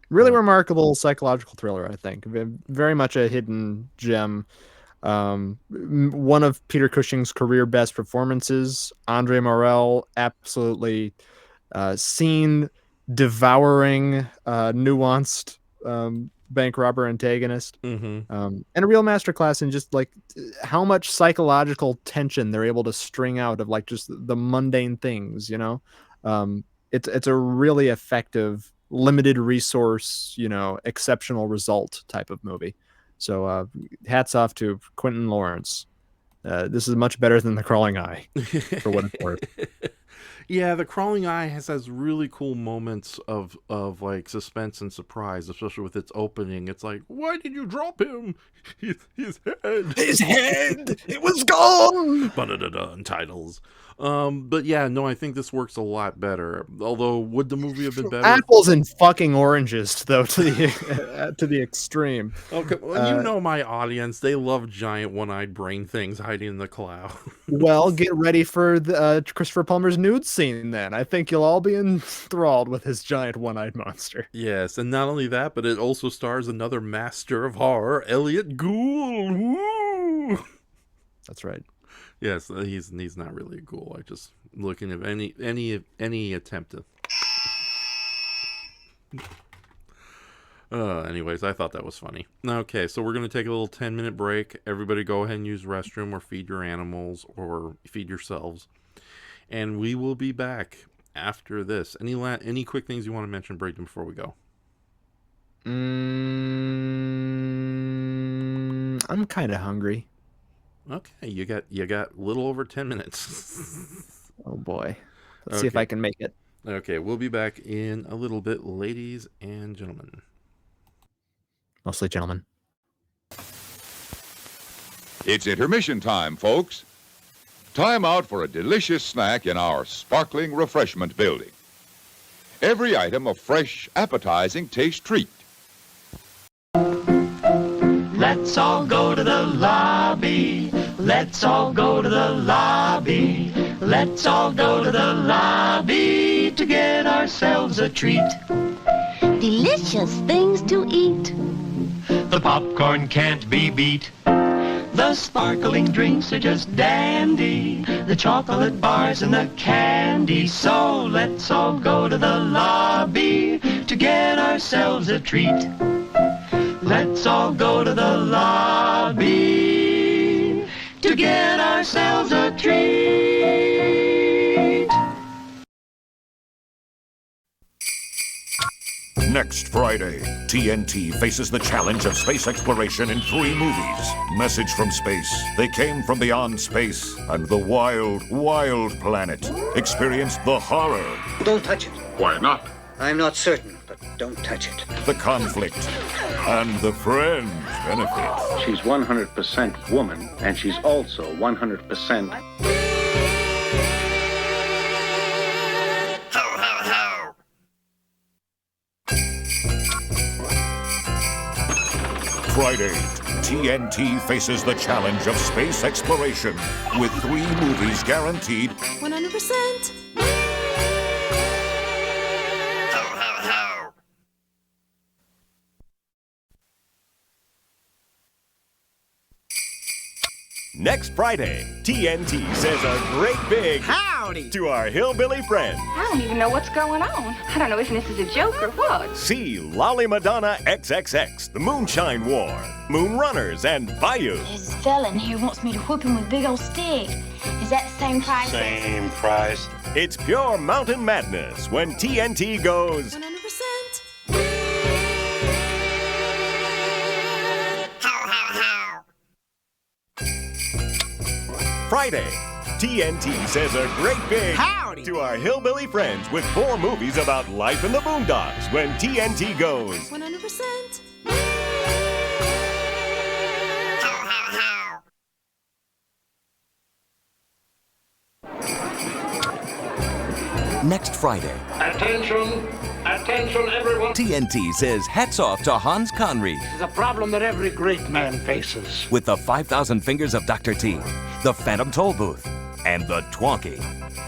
Really remarkable psychological thriller, I think. Very much a hidden gem. One of Peter Cushing's career best performances. Andre Morel, absolutely scene devouring, nuanced bank robber antagonist, and a real masterclass in just like how much psychological tension they're able to string out of like just the mundane things. It's a really effective, limited resource, exceptional result type of movie. So hats off to Quentin Lawrence. This is much better than The Crawling Eye, for what it's worth. Yeah, The Crawling Eye has really cool moments of like suspense and surprise, especially with its opening. It's like, why did you drop him? His head. His head! It was gone! Ba-da-da-da, titles. But yeah, no, I think this works a lot better. Although, would the movie have been better? Apples and fucking oranges, though, to the extreme. Okay, well, my audience. They love giant one-eyed brain things hiding in the cloud. Well, get ready for the Christopher Plummer's nude scene, then. I think you'll all be enthralled with his giant one-eyed monster. Yes, and not only that, but it also stars another master of horror, Elliot Gould. Woo! That's right. Yes, he's not really a ghoul. I just looking at any attempt to. Anyways, I thought that was funny. Okay, so we're gonna take a little 10-minute break. Everybody, go ahead and use the restroom or feed your animals or feed yourselves, and we will be back after this. Any quick things you want to mention, Brayton, before we go? I'm kind of hungry. Okay, you got a little over 10 minutes. Oh boy. Let's see if I can make it. Okay, we'll be back in a little bit, ladies and gentlemen. Mostly gentlemen. It's intermission time, folks. Time out for a delicious snack in our sparkling refreshment building. Every item a fresh, appetizing taste treat. Let's all go to the lobby. Let's all go to the lobby. Let's all go to the lobby to get ourselves a treat. Delicious things to eat. The popcorn can't be beat. The sparkling drinks are just dandy. The chocolate bars and the candy. So let's all go to the lobby to get ourselves a treat. Let's all go to the lobby to get ourselves a treat. Next Friday, TNT faces the challenge of space exploration in 3 movies. Message from Space, They Came from Beyond Space, and The Wild, Wild Planet. Experience the horror. Don't touch it. Why not? I'm not certain, but don't touch it. The conflict, and the fringe benefit. She's 100% woman, and she's also 100%. Friday, TNT faces the challenge of space exploration with 3 movies guaranteed 100%. Next Friday, TNT says a great big howdy to our hillbilly friend. I don't even know what's going on. I don't know if this is a joke or what. See Lolly Madonna XXX, The Moonshine War, Moon Runners, and Bayou. There's a fella in here who wants me to whip him with a big old stick. Is that the same price? Same price. It's pure mountain madness when TNT goes 100%. Friday. TNT says a great big howdy to our hillbilly friends with 4 movies about life in the boondocks when TNT goes 100%. Next Friday. Attention! Attention, everyone! TNT says hats off to Hans Conried. It's a problem that every great man faces. With the 5,000 Fingers of Dr. T, the Phantom Toll Booth, and the Twonky.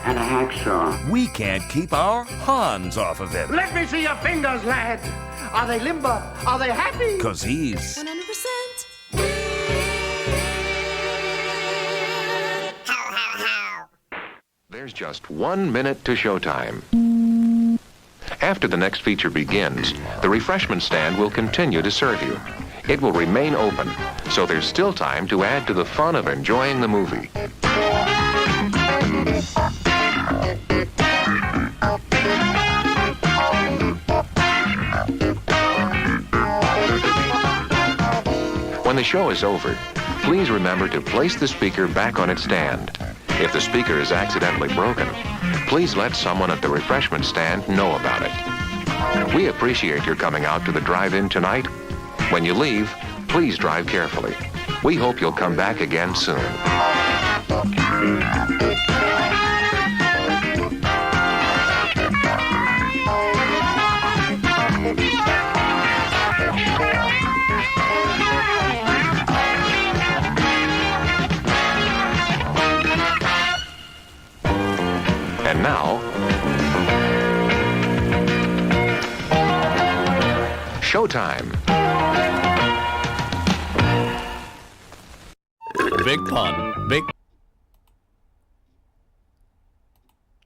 And a hacksaw. We can't keep our Hans off of him. Let me see your fingers, lad. Are they limber? Are they happy? 'Cause he's 100%. There's just 1 minute to showtime. After the next feature begins, the refreshment stand will continue to serve you. It will remain open, so there's still time to add to the fun of enjoying the movie. When the show is over, please remember to place the speaker back on its stand. If the speaker is accidentally broken, please let someone at the refreshment stand know about it. We appreciate your coming out to the drive-in tonight. When you leave, please drive carefully. We hope you'll come back again soon. And now, showtime. Big pun. Big.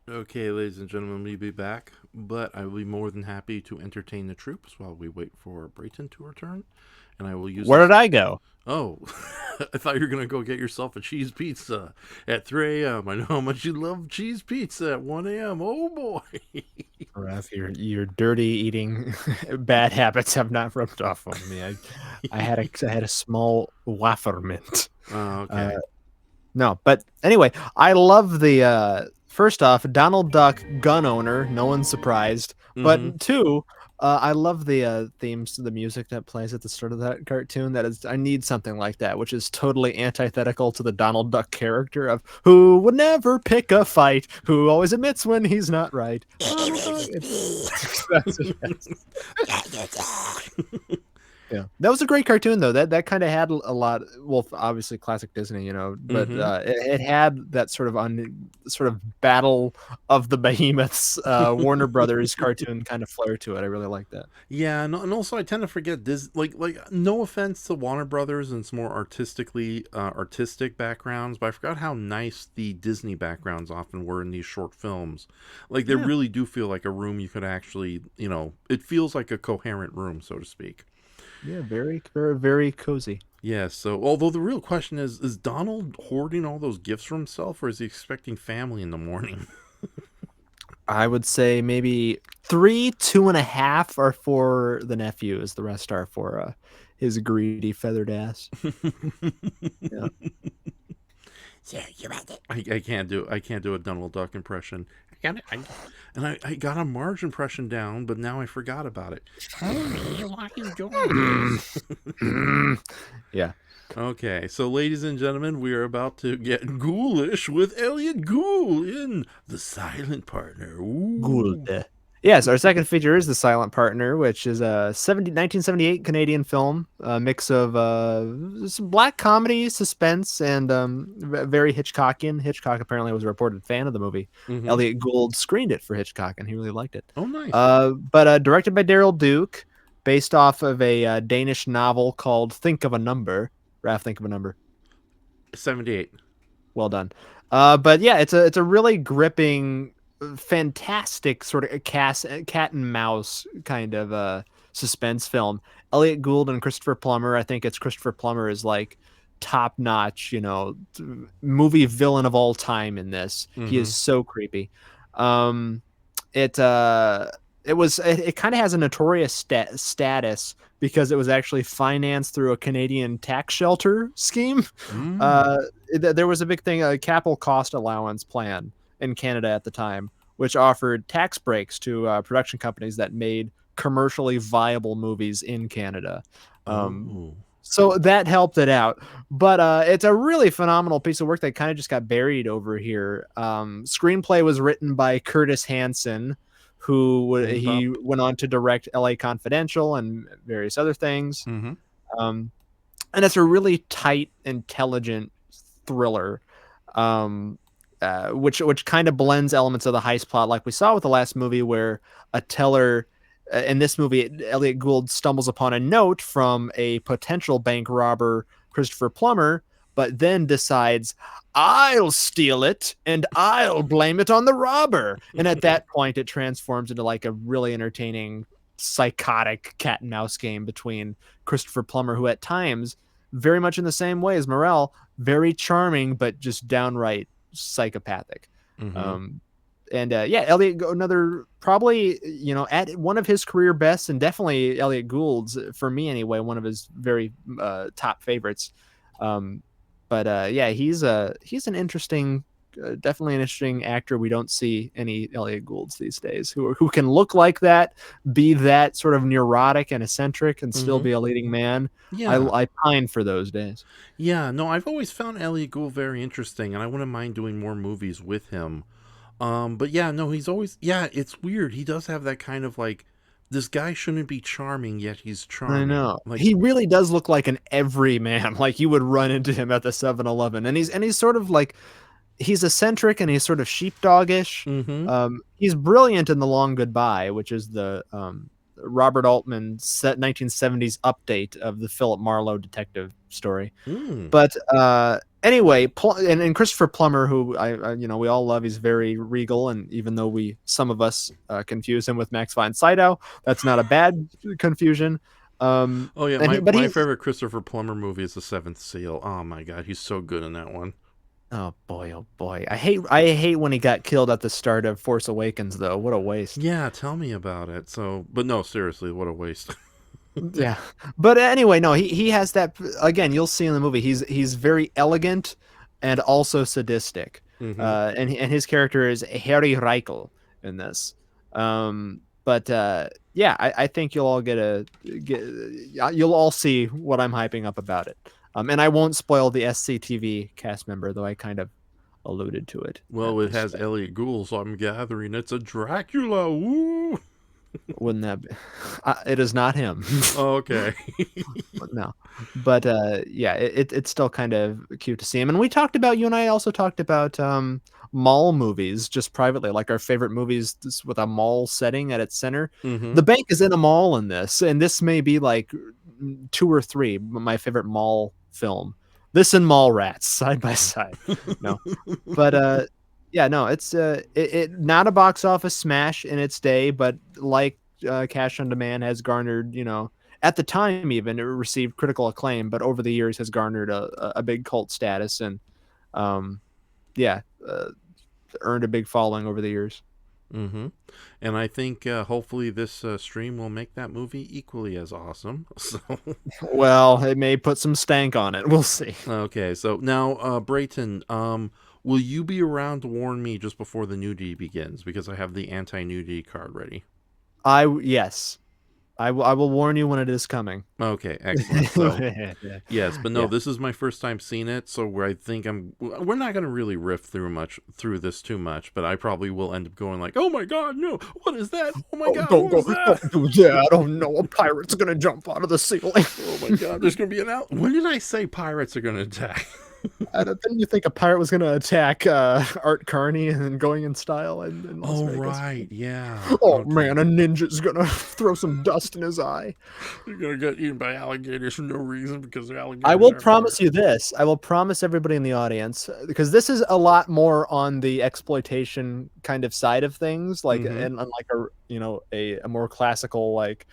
Okay, ladies and gentlemen, we'll be back, but I will be more than happy to entertain the troops while we wait for Brayton to return. And I will use. Where did I go? Oh, I thought you were gonna go get yourself a cheese pizza at 3 a.m. I know how much you love cheese pizza at 1 a.m. Oh boy. Raf, your dirty eating bad habits have not rubbed off on me. I had a small wafer mint. Oh, okay. No, but anyway, I love the first off, Donald Duck gun owner. No one's surprised. But two, I love the themes, the music that plays at the start of that cartoon. That is, I need something like that, which is totally antithetical to the Donald Duck character of who would never pick a fight, who always admits when he's not right. Yeah, that was a great cartoon though. That kind of had a lot. Well, obviously classic Disney, you know, but it had that sort of battle of the behemoths, Warner Brothers cartoon kind of flair to it. I really like that. Yeah, and also I tend to forget this. Like no offense to Warner Brothers and its more artistic backgrounds, but I forgot how nice the Disney backgrounds often were in these short films. Like they really do feel like a room you could actually, you know, it feels like a coherent room, so to speak. Yeah, very, very, very cozy. Yeah, so although the real question is Donald hoarding all those gifts for himself, or is he expecting family in the morning? I would say maybe 3, 2.5 are for the nephews. The rest are for his greedy feathered ass. Yeah. I can't do a Donald Duck impression. I got a Marge impression down, but now I forgot about it. Why are you doing this? Yeah. Okay, so ladies and gentlemen, we are about to get ghoulish with Elliot Gould in The Silent Partner. Ooh. Gould. Yes, our second feature is The Silent Partner, which is a 1978 Canadian film, a mix of some black comedy, suspense, and very Hitchcockian. Hitchcock apparently was a reported fan of the movie. Elliot Gould screened it for Hitchcock, and he really liked it. Oh, nice. But directed by Daryl Duke, based off of a Danish novel called Think of a Number. Raf, think of a number. 78. Well done. But yeah, it's a really gripping, fantastic sort of cat and mouse kind of suspense film. Elliot Gould and Christopher Plummer. I think it's Christopher Plummer is like top notch, you know, movie villain of all time in this. He is so creepy. It kind of has a notorious status because it was actually financed through a Canadian tax shelter scheme. There was a big thing, a capital cost allowance plan in Canada at the time, which offered tax breaks to production companies that made commercially viable movies in Canada. So that helped it out. But it's a really phenomenal piece of work that kind of just got buried over here. Screenplay was written by Curtis Hanson, who he went on to direct LA Confidential and various other things. And it's a really tight, intelligent thriller, which kind of blends elements of the heist plot, like we saw with the last movie, where a teller in this movie, Elliot Gould stumbles upon a note from a potential bank robber, Christopher Plummer, but then decides, I'll steal it and I'll blame it on the robber. And at that point, it transforms into like a really entertaining, psychotic cat and mouse game between Christopher Plummer, who at times, very much in the same way as Morel, very charming, but just downright psychopathic. Elliot, another probably, you know, at one of his career bests, and definitely Elliot Gould's, for me anyway, one of his very top favorites. He's an interesting, definitely an interesting actor. We don't see any Elliot Goulds these days who can look like that, be that sort of neurotic and eccentric, and still be a leading man. Yeah. I pine for those days. Yeah, no, I've always found Elliot Gould very interesting, and I wouldn't mind doing more movies with him. But yeah, no, he's always, it's weird. He does have that kind of like, this guy shouldn't be charming, yet he's charming. I know. Like, he really does look like an everyman. Like you would run into him at the 7-Eleven, and he's sort of like, he's eccentric and he's sort of sheepdogish. He's brilliant in The Long Goodbye, which is the Robert Altman 1970s update of the Philip Marlowe detective story. But anyway, and Christopher Plummer, who I we all love, he's very regal, and even though some of us confuse him with Max von Sydow, that's not a bad confusion. Oh yeah, and my favorite Christopher Plummer movie is The Seventh Seal. Oh my god, he's so good in that one. Oh boy. I hate when he got killed at the start of Force Awakens though. What a waste. Yeah, tell me about it. So, but no, seriously, what a waste. Yeah. But anyway, no, he has that again, you'll see in the movie. He's very elegant and also sadistic. And his character is Harry Reichel in this. Yeah, I think you'll all you'll all see what I'm hyping up about it. And I won't spoil the SCTV cast member, though I kind of alluded to it. Well, it has Elliot Gould, so I'm gathering it's a Dracula. Woo! Wouldn't that be? It is not him. Okay. No. But yeah, it's still kind of cute to see him. And you and I also talked about mall movies just privately, like our favorite movies with a mall setting at its center. The bank is in a mall in this, and this may be like 2 or 3 my favorite mall film. This and Mallrats side by side. No. But yeah, no, it's it not a box office smash in its day, but like Cash on Demand has garnered, at the time even it received critical acclaim, but over the years has garnered a big cult status and earned a big following over the years. And I think hopefully this stream will make that movie equally as awesome. So, well, it may put some stank on it. We'll see. Okay, so now Brayton, will you be around to warn me just before the nudity begins? Because I have the anti-nudity card ready. Yes. I will warn you when it is coming. Okay, excellent. So, yes, but no, Yeah. this is my first time seeing it, so I think we're not going to really riff through this too much, but I probably will end up going like, oh my god, no, what is that? Oh my god, what was that? Yeah, I don't know. A pirate's going to jump out of the ceiling. Oh my god, there's going to be when did I say pirates are going to attack? Didn't you think a pirate was going to attack Art Carney and going in style? In Las Vegas? Right, yeah. Oh man, a ninja's going to throw some dust in his eye. You're going to get eaten by alligators for no reason because they're alligators. I will promise you this. I will promise everybody in the audience, because this is a lot more on the exploitation kind of side of things, like and unlike a more classical like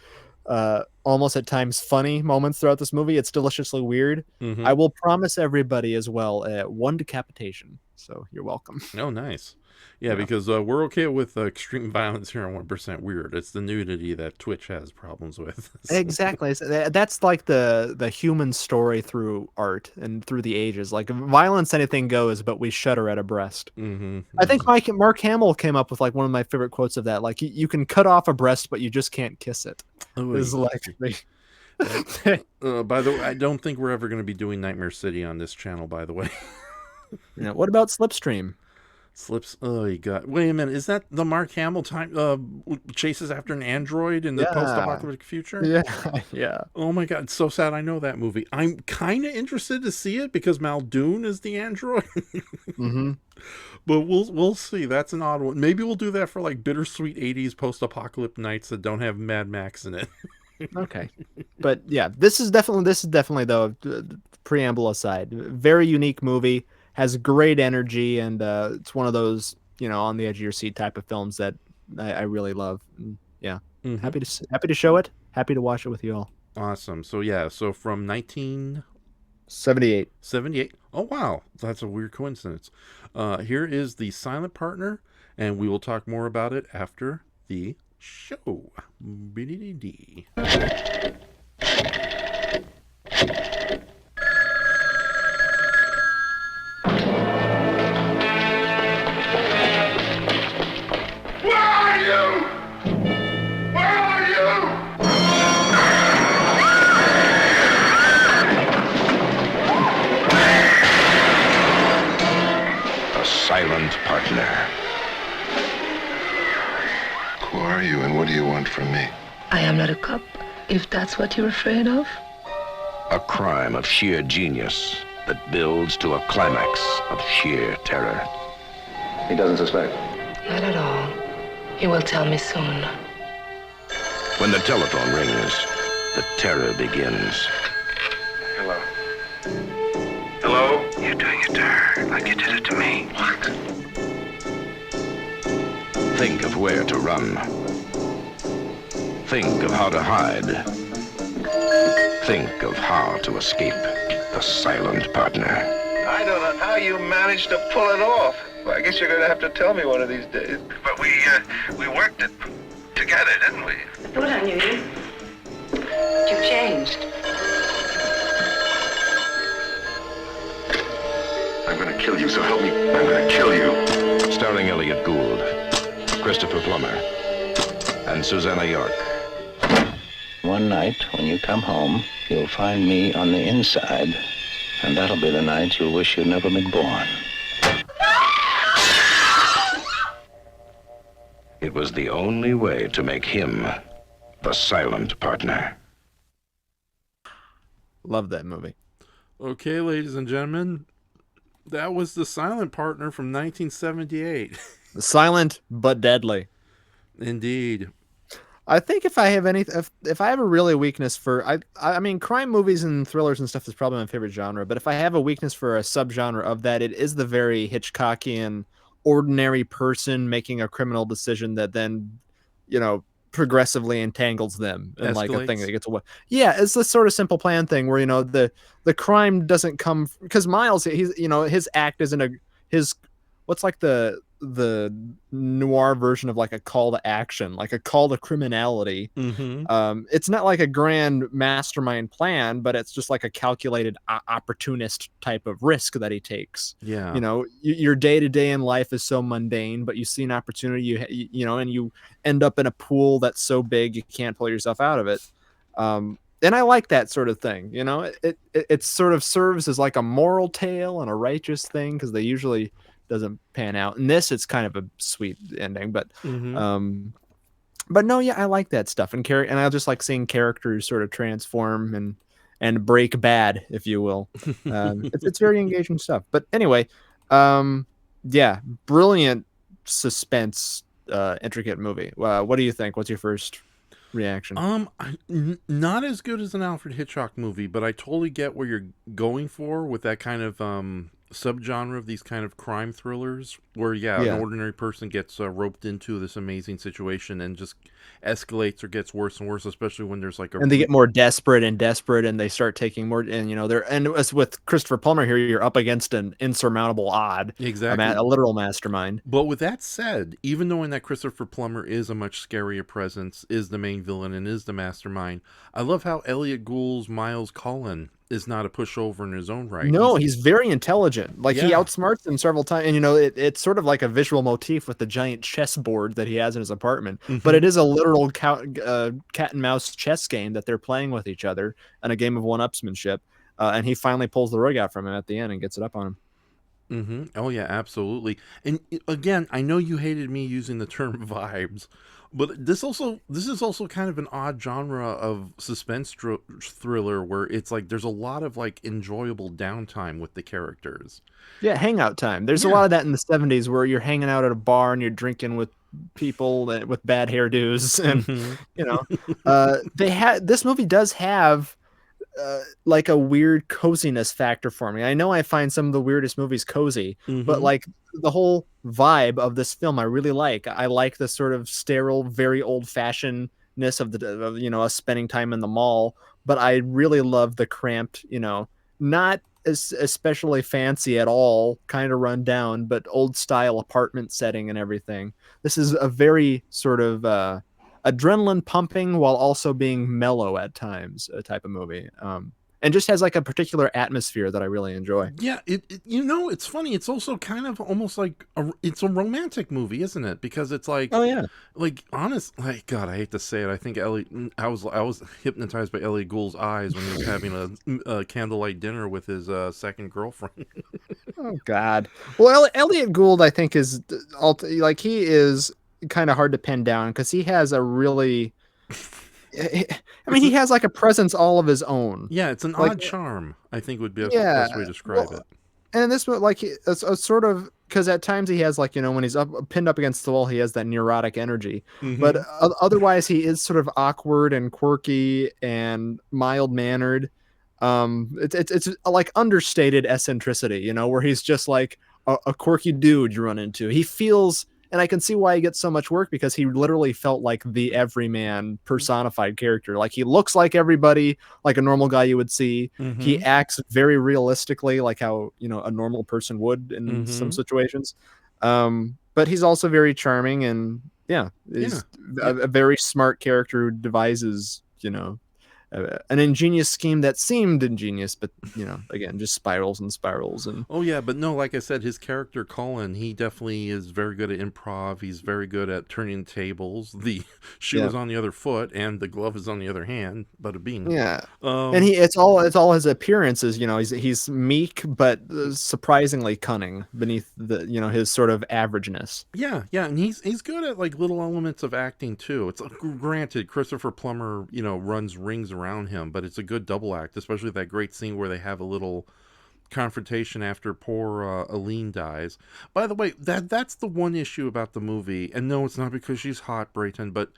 almost at times funny moments throughout this movie. It's deliciously weird. I will promise everybody as well 1 decapitation. So you're welcome. Oh, nice. Yeah, because we're okay with extreme violence here on 1% Weird. It's the nudity that Twitch has problems with. So. Exactly. That's like the human story through art and through the ages. Like violence, anything goes, but we shudder at a breast. I think Mark Hamill came up with like one of my favorite quotes of that. Like you can cut off a breast, but you just can't kiss it. Is like by the way, I don't think we're ever going to be doing Nightmare City on this channel, by the way. What about Slipstream? Oh, you got. Wait a minute. Is that the Mark Hamill time chases after an android in the post-apocalyptic future? Yeah. Oh my god, it's so sad. I know that movie. I'm kind of interested to see it because Muldoon is the android. But we'll see. That's an odd one. Maybe we'll do that for like bittersweet 80s post-apocalyptic nights that don't have Mad Max in it. Okay. But yeah, this is definitely though, preamble aside, very unique movie. Has great energy, and it's one of those on the edge of your seat type of films that I really love. And, yeah, happy to show it. Happy to watch it with you all. Awesome. So yeah, from 1978. 78. Oh wow, that's a weird coincidence. Here is The Silent Partner, and we will talk more about it after the show. BDD. Silent Partner. Who are you and what do you want from me? I am not a cop, if that's what you're afraid of. A crime of sheer genius that builds to a climax of sheer terror. He doesn't suspect. Not at all. He will tell me soon. When the telephone rings, the terror begins. Hello. Hello? You're doing it to her like you did it to me. What? Think of where to run. Think of how to hide. think of how to escape the silent partner. I don't know how you managed to pull it off. Well, I guess you're going to have to tell me one of these days. But we worked it together, didn't we? I thought I knew you. But you've changed. I'm going to kill you, so help me. I'm going to kill you. Starring Elliot Gould, Christopher Plummer, and Susanna York. One night, when you come home, you'll find me on the inside, and that'll be the night you'll wish you'd never been born. It was the only way to make him the silent partner. Love that movie. Okay, ladies and gentlemen, that was The Silent Partner from 1978. Silent but deadly. Indeed. I think if I have if I have a really weakness for I mean crime movies and thrillers and stuff is probably my favorite genre, but if I have a weakness for a subgenre of that, it is the very Hitchcockian ordinary person making a criminal decision that then, progressively entangles them in like a thing that gets away. Yeah, it's this sort of simple plan thing where the crime doesn't come because Miles his act isn't his what's like the noir version of like a call to action, like a call to criminality. It's not like a grand mastermind plan, but it's just like a calculated opportunist type of risk that he takes. Yeah. Your day-to-day in life is so mundane, but you see an opportunity, and you end up in a pool that's so big you can't pull yourself out of it. And I like that sort of thing. It sort of serves as like a moral tale and a righteous thing because they usually doesn't pan out. In this, it's kind of a sweet ending, but no, yeah, I like that stuff and I just like seeing characters sort of transform and break bad, if you will. It's very engaging stuff. But anyway, yeah, brilliant suspense, intricate movie. What do you think? What's your first reaction? Not as good as an Alfred Hitchcock movie, but I totally get what you're going for with that kind of subgenre of these kind of crime thrillers where an ordinary person gets roped into this amazing situation and just escalates or gets worse and worse, especially when there's like and they get more desperate and they start taking more, and and as with Christopher Plummer here, you're up against an insurmountable odd, exactly, a literal mastermind. But with that said, even though in that Christopher Plummer is a much scarier presence, is the main villain and is the mastermind, I love how Elliot Gould's Miles Cullen is not a pushover in his own right. No, he's very intelligent. Like he outsmarts them several times, and it's sort of like a visual motif with the giant chessboard that he has in his apartment. But it is a literal cat and mouse chess game that they're playing with each other in a game of one-upsmanship. And he finally pulls the rug out from him at the end and gets it up on him. Oh yeah, absolutely. And again, I know you hated me using the term vibes, but this is also kind of an odd genre of suspense thriller where it's like there's a lot of like enjoyable downtime with the characters. Yeah, hangout time. There's a lot of that in the 70s where you're hanging out at a bar and you're drinking with people with bad hairdos, and this movie does have like a weird coziness factor for me. I know I find some of the weirdest movies cozy, but like the whole vibe of this film I really like. I like the sort of sterile, very old-fashionedness of spending time in the mall, but I really love the cramped, not especially fancy at all, kind of run down, but old style apartment setting and everything. This is a very sort of adrenaline pumping while also being mellow at times type of movie, and just has like a particular atmosphere that I really enjoy. Yeah, it's funny. It's also kind of almost like it's a romantic movie, isn't it? Because it's like, like honest, like God, I hate to say it. I think I was hypnotized by Elliot Gould's eyes when he was having a candlelight dinner with his second girlfriend. Oh God. Well, Elliot Gould, I think is like he is kind of hard to pin down because he has a really he has like a presence all of his own. Yeah, it's an odd charm, I think would be the best way to describe it. And this like it's a sort of, because at times he has like when he's pinned up against the wall, he has that neurotic energy, but otherwise he is sort of awkward and quirky and mild mannered. It's like understated eccentricity, where he's just like a quirky dude you run into. He feels and I can see why he gets so much work, because he literally felt like the everyman personified character. Like, he looks like everybody, like a normal guy you would see. He acts very realistically, like how, you know, a normal person would in some situations. But he's also very charming, and yeah, he's a very smart character who devises, you know, an ingenious scheme that seemed ingenious, but, you know, again, just spirals and spirals. And oh yeah, but no, like I said, his character Colin, he definitely is very good at improv. He's very good at turning tables. The shoe is on the other foot, and the glove is on the other hand. Bada bing. Yeah, and it's all his appearances. You know, he's meek but surprisingly cunning beneath the, you know, his sort of averageness. Yeah, and he's good at like little elements of acting too. It's granted, Christopher Plummer, you know, runs rings around him, but it's a good double act, especially that great scene where they have a little confrontation after poor Aline dies. By the way, that's the one issue about the movie, and no, it's not because she's hot, Brayton, but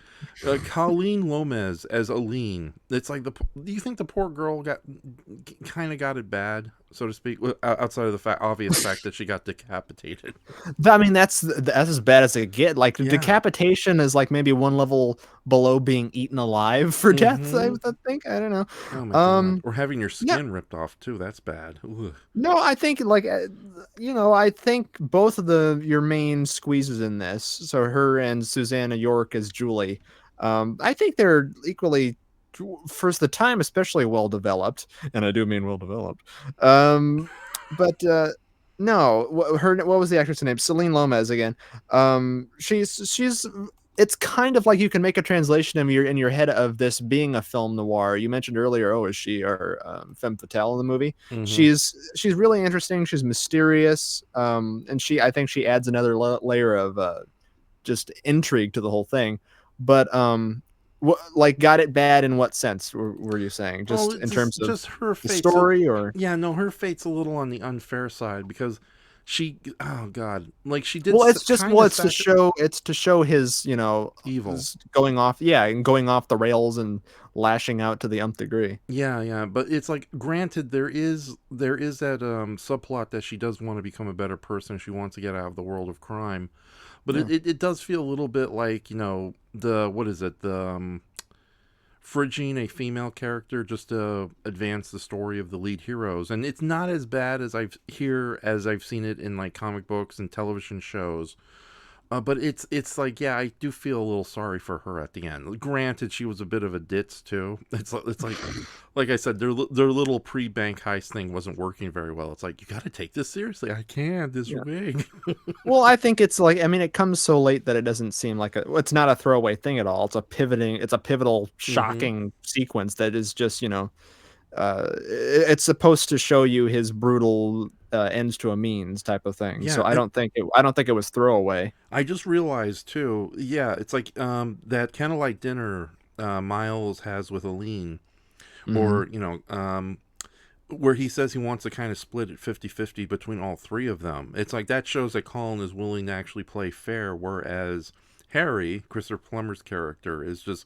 Colleen Lomez as Aline. It's like, do you think the poor girl got it bad, so to speak, outside of the obvious fact that she got decapitated? I mean, that's as bad as it get. Like, decapitation is like maybe one level below being eaten alive for death. I think. I don't know. Oh my God. Or having your skin ripped off too. That's bad. Ugh. No, I think, like, you know, I think both of your main squeezes in this, so her and Susanna York as Julie, I think they're equally, for the time, especially well developed, and I do mean well developed. But no, what was the actress name? Celine Lomez again. She's. It's kind of like you can make a translation in your head of this being a film noir. You mentioned earlier, is she our femme fatale in the movie? She's really interesting. She's mysterious, and I think she adds another layer of just intrigue to the whole thing. But like, got it bad in what sense were you saying? Just in terms of just her the story, or her fate's a little on the unfair side, because she, oh God, like, she did. Well, it's to show his, you know, evil going off the rails and lashing out to the nth degree. Yeah, but it's like, granted, there is that subplot that she does want to become a better person. She wants to get out of the world of crime, but it does feel a little bit like, you know, fridging a female character just to advance the story of the lead heroes. And it's not as bad as I've seen it in like comic books and television shows. But it's like, yeah, I do feel a little sorry for her at the end. Granted, she was a bit of a ditz too. It's like I said, their little pre-bank heist thing wasn't working very well. It's like, you got to take this seriously. I can't. This rig. Well, I think it's like, I mean, it comes so late that it doesn't seem like it's not a throwaway thing at all. It's a pivotal, shocking sequence that is just, you know, it's supposed to show you his brutal ends to a means type of thing. So I don't think it was throwaway. I just realized too. Yeah, it's like that candlelight dinner Miles has with Aline, or, you know, where he says he wants to kind of split it 50-50 between all three of them. It's like, that shows that Colin is willing to actually play fair, whereas Harry, Christopher Plummer's character, is just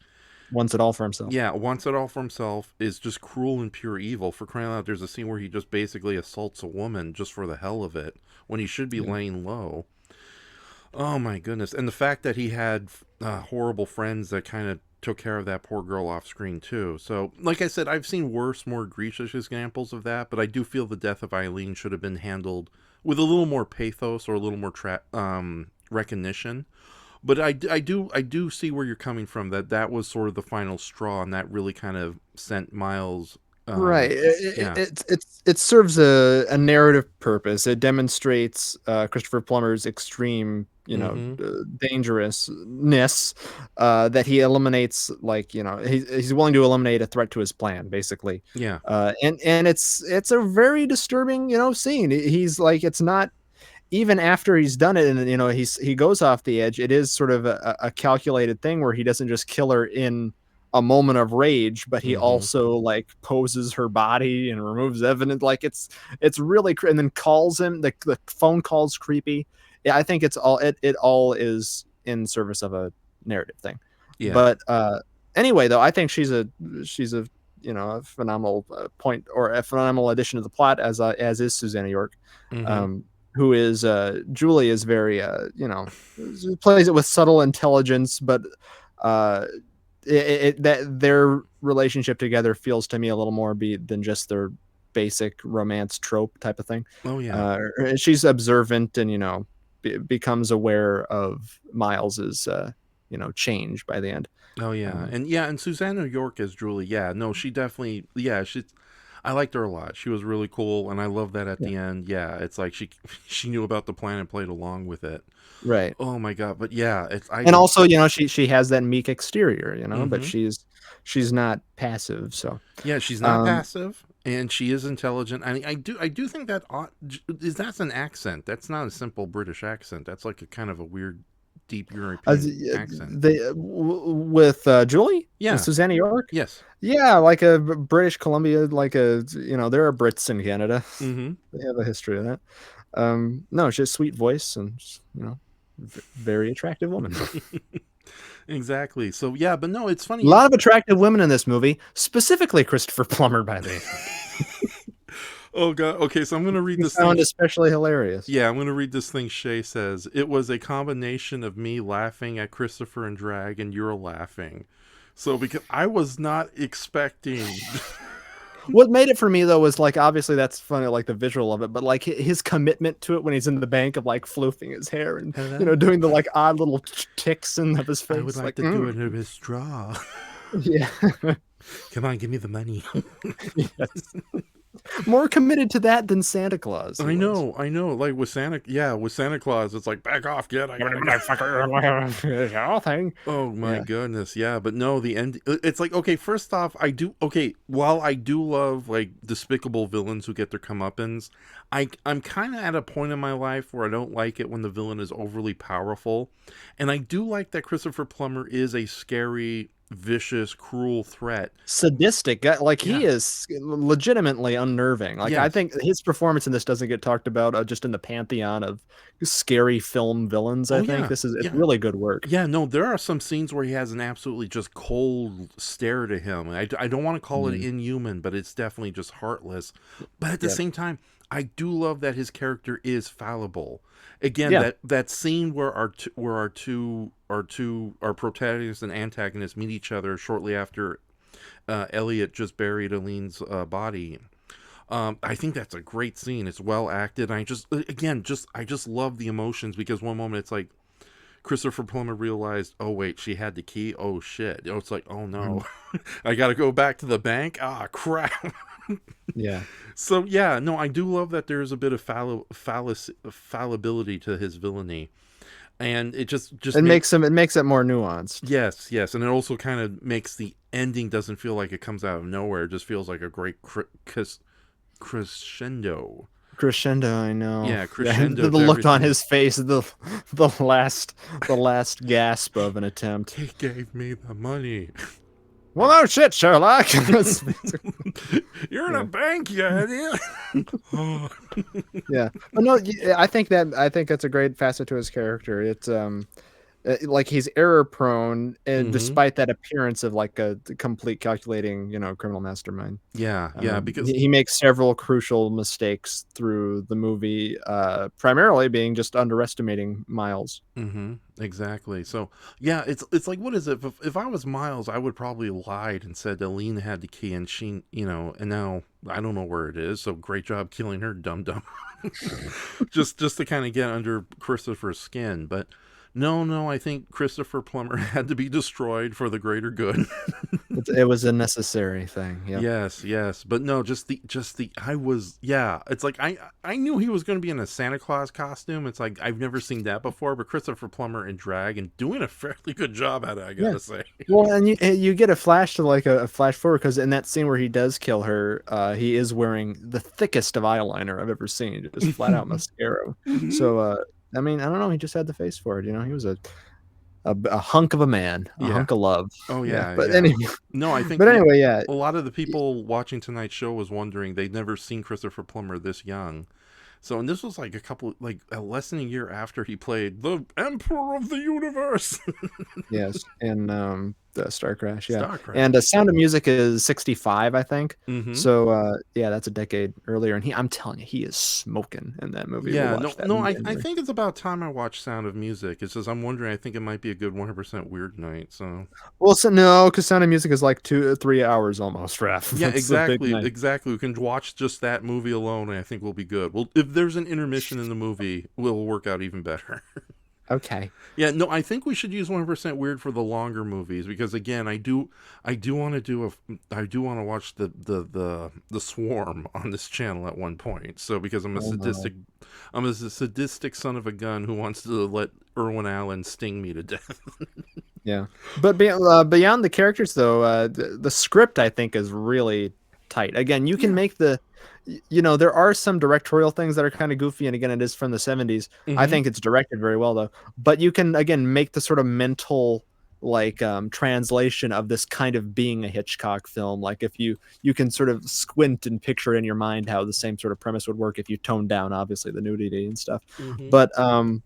wants it all for himself. Yeah, wants it all for himself, is just cruel and pure evil. For crying out, there's a scene where he just basically assaults a woman just for the hell of it, when he should be laying low. Oh my goodness. And the fact that he had horrible friends that kind of took care of that poor girl off screen too. So, like I said, I've seen worse, more egregious examples of that, but I do feel the death of Eileen should have been handled with a little more pathos, or a little more recognition. But I do see where you're coming from, that was sort of the final straw, and that really kind of sent Miles. Right. It serves a narrative purpose. It demonstrates Christopher Plummer's extreme, you know, dangerousness, that he eliminates, like, you know, he's willing to eliminate a threat to his plan, basically. Yeah. And it's a very disturbing, you know, scene. He's like, it's not, even after he's done it, and, you know, he goes off the edge, it is sort of a calculated thing where he doesn't just kill her in a moment of rage, but he also, like, poses her body and removes evidence. Like, it's really and then calls him. The phone call's creepy. Yeah, I think it all is in service of a narrative thing. Yeah. But anyway, though, I think she's a you know, a phenomenal point, or a phenomenal addition to the plot, as is Susanna York. who is Julie is very plays it with subtle intelligence, but that their relationship together feels to me a little more than just their basic romance trope type of thing. Oh yeah. She's observant and becomes aware of Miles's change by the end. Oh yeah, and Susanna York as Julie. Yeah, no, she definitely. Yeah, I liked her a lot. She was really cool, and I love that at the end. Yeah, it's like she knew about the plan and played along with it. Right. Oh my god, but yeah, also she has that meek exterior, but Mhm. she's not passive. So yeah, she's not passive, and she is intelligent. I do think that that's an accent. That's not a simple British accent. That's like a kind of a weird, deep European accent. With Julie, Yeah. with Susanna York, Yes. yeah, like a British Columbia, like there are Brits in Canada. Mhm. They have a history of that. No, she has a sweet voice and very attractive woman. Exactly. So yeah, but no, it's funny. A lot of attractive women in this movie, specifically Christopher Plummer, by the way. Oh god. Okay, so I'm gonna read this. Sound especially hilarious. Yeah, I'm gonna read this thing. Shay says it was a combination of me laughing at Christopher and Drag, and you're laughing. So because I was not expecting. What made it for me though was like obviously that's funny, like the visual of it, but like his commitment to it when he's in the bank of like floofing his hair and doing the like odd little ticks of his face. I would like to do it in a straw. Yeah. Come on, give me the money. Yes. More committed to that than Santa Claus. I know. Like with Santa Claus, it's like back off, kid. I gotta thing. Oh my goodness, yeah. But no, the end. It's like okay. First off, while I do love like despicable villains who get their comeuppance, I'm kind of at a point in my life where I don't like it when the villain is overly powerful, and I do like that Christopher Plummer is a scary, vicious, cruel threat. Sadistic, like he is legitimately unnerving. Like I think his performance in this doesn't get talked about just in the pantheon of scary film villains. I think it's really good work. Yeah, no, there are some scenes where he has an absolutely just cold stare to him. I don't want to call it inhuman, but it's definitely just heartless. But at the same time, I do love that his character is fallible. Again, that scene where our protagonist and antagonist meet each other shortly after Elliot just buried Aline's body. I think that's a great scene. It's well acted. I just love the emotions because one moment it's like Christopher Plummer realized, oh wait, she had the key. Oh shit. It's like, oh no, I got to go back to the bank. Ah, crap. Yeah. So yeah, no, I do love that there's a bit of fallibility to his villainy, and it just makes it more nuanced. Yes, and it also kind of makes the ending doesn't feel like it comes out of nowhere. It just feels like a great crescendo. I know. Yeah, crescendo. The look on his face, the last gasp of an attempt. He gave me the money. Well, no shit, Sherlock. You're in a bank, you idiot. Yeah, but no, I think that's a great facet to his character. It's like he's error prone, and despite that appearance of like a complete calculating, criminal mastermind. Yeah, because he makes several crucial mistakes through the movie, primarily being just underestimating Miles. Exactly. So yeah, it's like, what is it? If I was Miles, I would probably lied and said Aline had the key, and she, and now I don't know where it is. So great job killing her, dum dum. just to kind of get under Christopher's skin, but. No, I think Christopher Plummer had to be destroyed for the greater good. It was a necessary thing. Yep. Yes. But no, it's like I knew he was going to be in a Santa Claus costume. It's like, I've never seen that before, but Christopher Plummer in drag and doing a fairly good job at it, I gotta say. Well, and you get a flash to like a flash forward, because in that scene where he does kill her, he is wearing the thickest of eyeliner I've ever seen, just flat out mascara. So, I mean, I don't know. He just had the face for it. He was a hunk of a man, a hunk of love. Oh yeah. But anyway, no, I think. But anyway, yeah. A lot of the people watching tonight's show was wondering they'd never seen Christopher Plummer this young. So, and this was like less than a year after he played the Emperor of the Universe. Yes, and Star Crash, yeah. Star Crash. And Sound of Music is 65, I think. Mhm. So yeah, that's a decade earlier, and I'm telling you, he is smoking in that movie. Yeah, We'll watch that no, in I January. think it's about time I watched Sound of Music. It's just I'm wondering. I think it might be a good 100% weird night. So Well, so no, because Sound of Music is like 3 hours almost, Raf. yeah, That's a big exactly, night. exactly. We can watch just that movie alone, and I think we'll be good. Well, if there's an intermission in the movie, we'll work out even better. Okay. Yeah, no, I think we should use 100% weird for the longer movies because again, I do want to watch the Swarm on this channel at one point. So because I'm a sadistic son of a gun who wants to let Irwin Allen sting me to death. Yeah, but beyond the characters, though, the script I think is really tight. Again, you can make there are some directorial things that are kind of goofy, and again, it is from the 70s. I Mhm. think it's directed very well, though. But you can again make the sort of mental translation of this kind of being a Hitchcock film. Like if you can sort of squint and picture in your mind how the same sort of premise would work if you toned down obviously the nudity and stuff. Mhm. But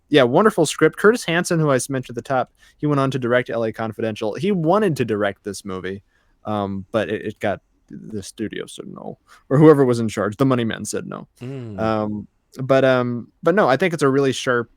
yeah, wonderful script. Curtis Hanson, who I mentioned at the top, he went on to direct LA Confidential. He wanted to direct this movie, but it got, the studio said no, or whoever was in charge, the money men said no. Mm. But no, I think it's a really sharp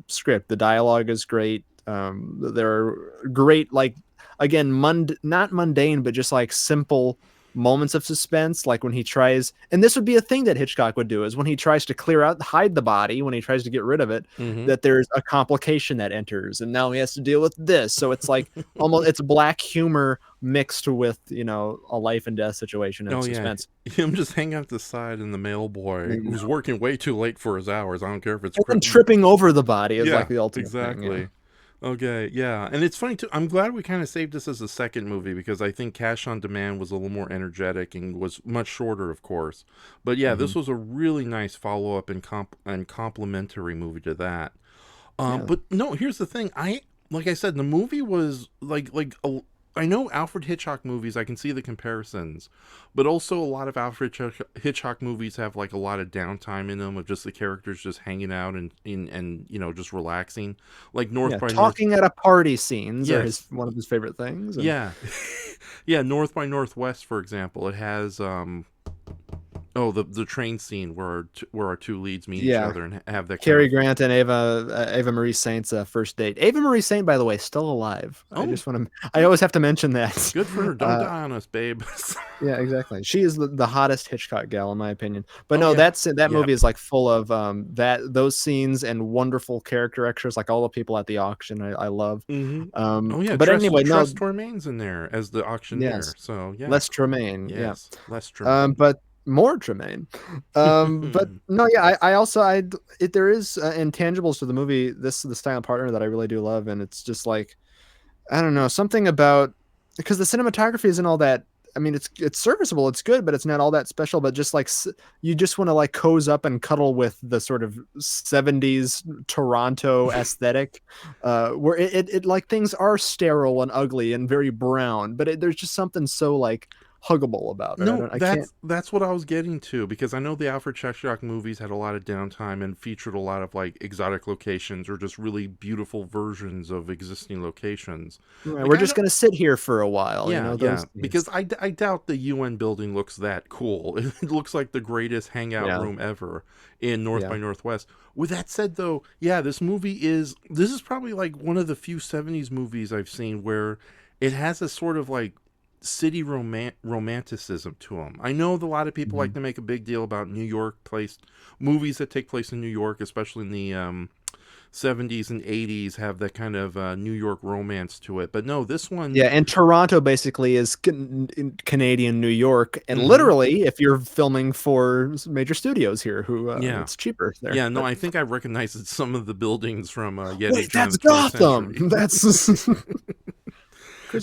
script. The dialogue is great. There are great, like, again, not mundane, but just like simple moments of suspense, like when he tries, and this would be a thing that Hitchcock would do, is when he tries to hide the body, when he tries to get rid of it, Mhm. that there's a complication that enters, and now he has to deal with this. So it's like almost, it's black humor mixed with a life and death situation and Oh yeah, suspense. him just hanging out the side and the mail boy who's working way too late for his hours. I don't care if it's And then tripping over the body is yeah, like the ultimate exactly. thing. Yeah. Okay, yeah, and it's funny too. I'm glad we kind of saved this as a second movie because I think Cash on Demand was a little more energetic and was much shorter, of course. But yeah, this was a really nice follow up and complementary movie to that. Yeah. But no, here's the thing. Like I said, the movie was I know Alfred Hitchcock movies, I can see the comparisons, but also a lot of Alfred Hitchcock movies have like a lot of downtime in them of just the characters just hanging out and just relaxing, like North by talking at a party scenes are Yes. one of his favorite things. And Yeah, yeah. North by Northwest, for example, it has the train scene where our two leads meet each Yeah. other and have that Cary kind Grant and Ava Marie Saint's first date. Ava Marie Saint, by the way, still alive. I always have to mention that. Good for her. Don't die on us, babe. Yeah, exactly. She is the hottest Hitchcock gal in my opinion. But Oh, no, yeah. that movie is like full of those scenes and wonderful character extras, like all the people at the auction. I love. Mhm. But Tress, anyway, no. Tress Tremaine's in there as the auctioneer. Yes. So yeah, Les Tremaine. yes, Yeah. Les Tremaine. But more Tremaine. But no, yeah, I also there is intangibles to the movie. This is the silent partner that I really do love, and it's just like, I don't know, something about, because the cinematography isn't all that. I mean, it's serviceable, it's good, but it's not all that special. But just like you just want to like cozy up and cuddle with the sort of 70s Toronto aesthetic, where it like things are sterile and ugly and very brown, but there's just something so like huggable about it. No, I can't. that's what I was getting to, because I know the Alfred Hitchcock movies had a lot of downtime and featured a lot of like exotic locations or just really beautiful versions of existing locations. Right, Like, we're I just don't- gonna sit here for a while. Yeah, Those things. because I doubt the UN building looks that cool. It looks like the greatest hangout room ever in North by Northwest. With that said, though, yeah, this is probably like one of the few 70s movies I've seen where it has a sort of like city romanticism to them. I know that a lot of people like to make a big deal about New York movies that take place in New York, especially in the 70s and 80s, have that kind of New York romance to it. But no, this one, Yeah, and Toronto basically is Canadian New York, and literally, if you're filming for major studios here, who it's cheaper there. Yeah, no, But- I think I recognized some of the buildings from Yeti. Wait, that's Gotham. That's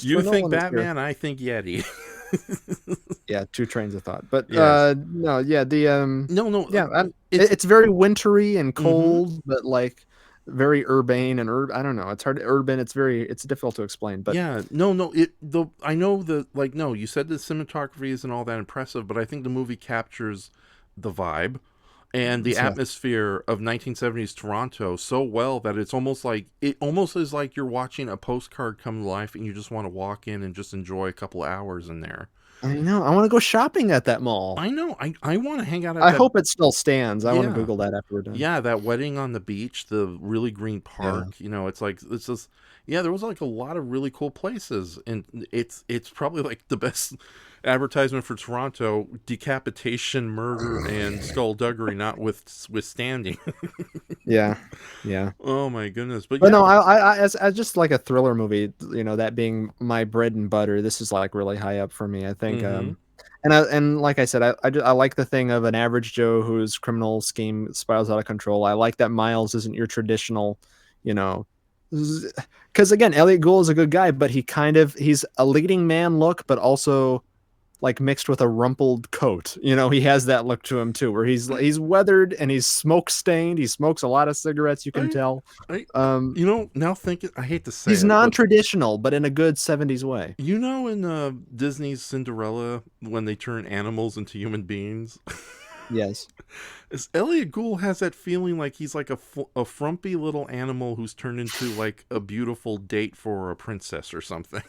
You Christopher think Nolan is here. Batman, I think Yeti. Yeah, two trains of thought. But Yes. no, yeah, the no, yeah, it's- it's very wintry and cold, but like very urbane and I don't know. It's hard urban. It's difficult to explain. But yeah, I know you said the cinematography isn't all that impressive, but I think the movie captures the vibe. and the So- atmosphere of 1970s Toronto so well that it almost is like you're watching a postcard come to life, and you just want to walk in and just enjoy a couple hours in there. I know. I want to go shopping at that mall. I know. I want to hang out at I that. hope it still stands. I want to Yeah. Google that after we're done. Yeah, that wedding on the beach, the really green park. You know, it's just there was like a lot of really cool places, and it's probably like the best advertisement for Toronto: decapitation, murder, and skullduggery notwithstanding. Yeah. Oh my goodness! But But yeah, no, I as just like a thriller movie, that being my bread and butter, this is like really high up for me. I think, Mhm. and like I said, I like the thing of an average Joe whose criminal scheme spirals out of control. I like that Miles isn't your traditional, because again, Elliot Gould is a good guy, but he's a leading man look, but also like mixed with a rumpled coat. He has that look to him too, where he's weathered and he's smoke stained. He smokes a lot of cigarettes, you can tell. now thinking, I hate to say He's it, but non-traditional, but in a good 70s way. in Disney's Cinderella, when they turn animals into human beings. Yes. Elliot Gould has that feeling like he's like a frumpy little animal who's turned into like a beautiful date for a princess or something.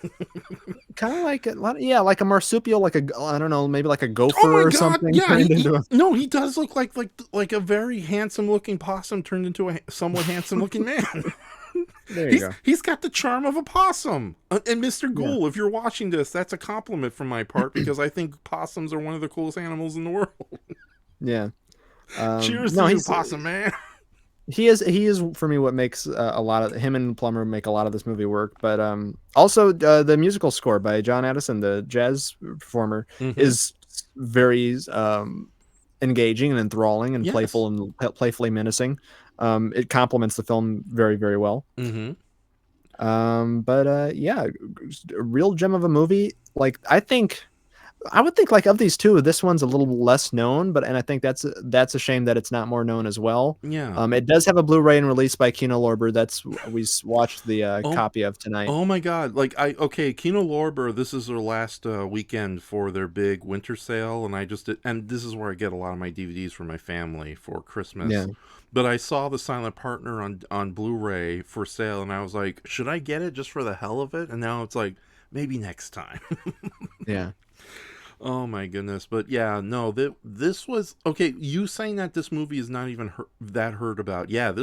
Kind of like like a marsupial, like I don't know, maybe like a gopher Oh my or God! something. Yeah, turned into a- no, he does look like a very handsome looking possum turned into a somewhat handsome looking man. There you go. He's got the charm of a possum. And Mr. Gould, if you're watching this, that's a compliment from my part, because I think possums are one of the coolest animals in the world. Yeah. Cheers no, to you, he's possum man. He is for me what makes a lot of him and Plummer make a lot of this movie work. But also the musical score by John Addison, the jazz performer, is very engaging and enthralling and Yes. playful and playfully menacing. It complements the film very, very well. Mm-hmm. But yeah, a real gem of a movie. Like I would think like of these two, this one's a little less known, and I think that's a shame that it's not more known as well. Yeah. It does have a Blu-ray and release by Kino Lorber. That's we watched the copy of tonight. Oh my God! Kino Lorber. This is their last weekend for their big winter sale, and this is where I get a lot of my DVDs for my family for Christmas. Yeah. But I saw The Silent Partner on Blu-ray for sale, and I was like, should I get it just for the hell of it? And now it's like, maybe next time. Yeah. Oh my goodness. But yeah, no, this was okay. You saying that this movie is not even that heard about. Yeah,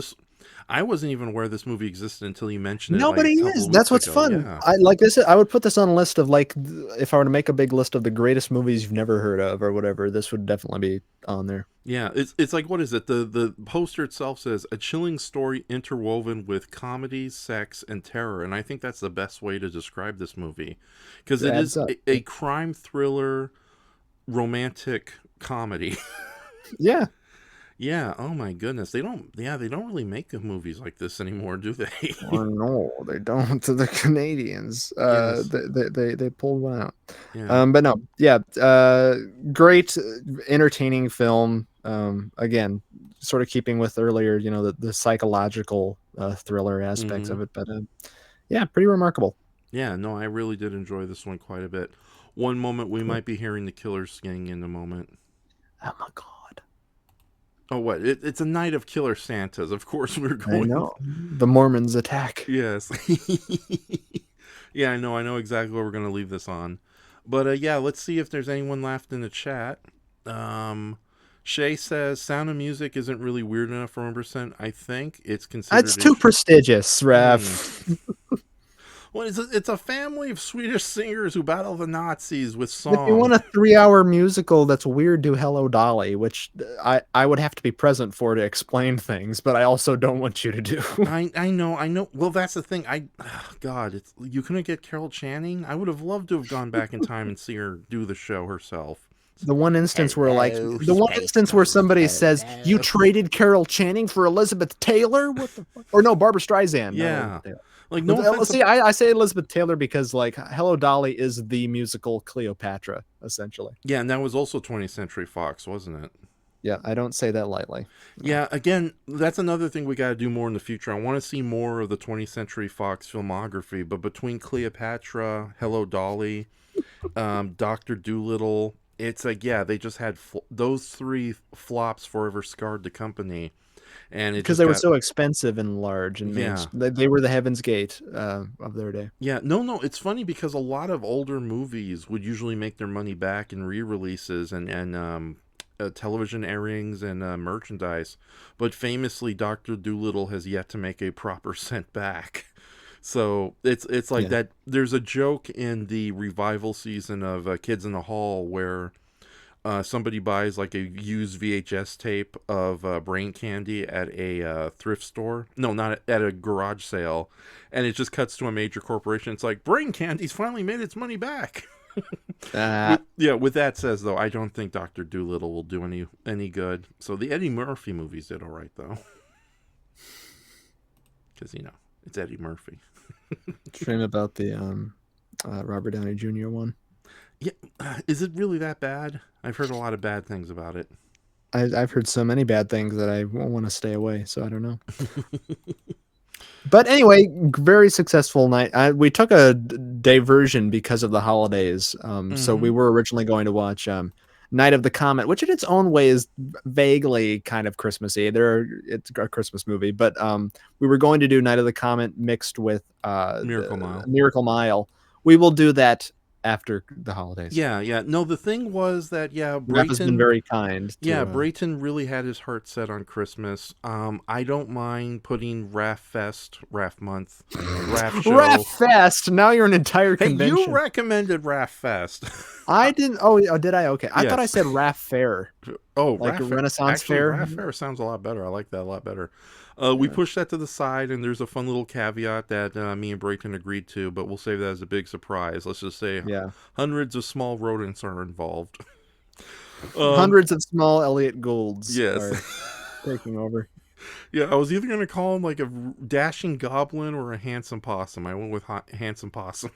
I wasn't even aware this movie existed until you mentioned it. Nobody like, a couple is. of That's weeks what's fun. Yeah. I like this. I would put this on a list of like, if I were to make a big list of the greatest movies you've never heard of or whatever, this would definitely be on there. Yeah, it's like, what is it? The poster itself says a chilling story interwoven with comedy, sex, and terror, and I think that's the best way to describe this movie, because it is a crime thriller, romantic comedy. Yeah. Yeah. Oh my goodness. They don't really make movies like this anymore, do they? Oh, no, they don't. The Canadians, Yes. they pulled one out. Yeah. But no, yeah, great, entertaining film. Again, sort of keeping with earlier, the psychological thriller aspects of it. But yeah, pretty remarkable. Yeah. No, I really did enjoy this one quite a bit. One moment we might be hearing the Killers singing in a moment. Oh my God. Oh, what? It's a night of killer Santas. Of course we're going. I know. The Mormons attack. Yes. Yeah, I know exactly what we're going to leave this on. But yeah, let's see if there's anyone left in the chat. Shay says Sound of Music isn't really weird enough for 1%. I think it's considered... That's too prestigious, Raf. Well, it's a family of Swedish singers who battle the Nazis with songs. If you want a 3-hour musical that's weird, do Hello Dolly, which I would have to be present for to explain things, but I also don't want you to do. I know. Well, that's the thing. God, you couldn't get Carol Channing? I would have loved to have gone back in time and see her do the show herself. The one instance where somebody says you traded Carol Channing for Elizabeth Taylor, what the fuck? Or no, Barbara Streisand. Yeah. Like no. See, I say Elizabeth Taylor because like Hello Dolly is the musical Cleopatra essentially. Yeah, and that was also 20th Century Fox, wasn't it? Yeah, I don't say that lightly. Yeah, again, that's another thing we got to do more in the future. I want to see more of the 20th Century Fox filmography, but between Cleopatra, Hello Dolly, Dr. Dolittle, it's like, yeah, they just had those 3 flops forever scarred the company, and it Because just they were got so expensive and large and yeah. they were the Heaven's Gate of their day. Yeah, no, it's funny because a lot of older movies would usually make their money back in re-releases and television airings and merchandise, but famously, Dr. Dolittle has yet to make a proper cent back. So it's like that. There's a joke in the revival season of Kids in the Hall where somebody buys like a used VHS tape of Brain Candy at a thrift store. No, not at a garage sale. And it just cuts to a major corporation. It's like, Brain Candy's finally made its money back. With that says, though, I don't think Dr. Dolittle will do any good. So the Eddie Murphy movies did all right, though. Because, it's Eddie Murphy. Dream about the Robert Downey Jr. one. Yeah, is it really that bad? I've heard a lot of bad things about it. I've heard so many bad things that I won't want to stay away, so I don't know. But anyway, very successful night. We took a diversion because of the holidays. So we were originally going to watch Night of the Comet, which in its own way is vaguely kind of Christmassy. It's a Christmas movie, but we were going to do Night of the Comet mixed with Miracle Mile. We will do that after the holidays. Yeah. No, the thing was that, Raf has been very kind. Brayton really had his heart set on Christmas. I don't mind putting Raf Month, Raf Show. Raf Fest. Now you're an entire convention. Hey, you recommended Raf Fest. I didn't. Oh, did I? Okay. I thought I said Raf Fair. Oh, like a Renaissance fair. Raf Fair sounds a lot better. I like that a lot better. We pushed that to the side, and there's a fun little caveat that me and Brayton agreed to, but we'll save that as a big surprise. Let's just say hundreds of small rodents are involved. Hundreds of small Elliot Goulds are taking over. Yeah, I was either going to call him like a dashing goblin or a handsome possum. I went with handsome possum.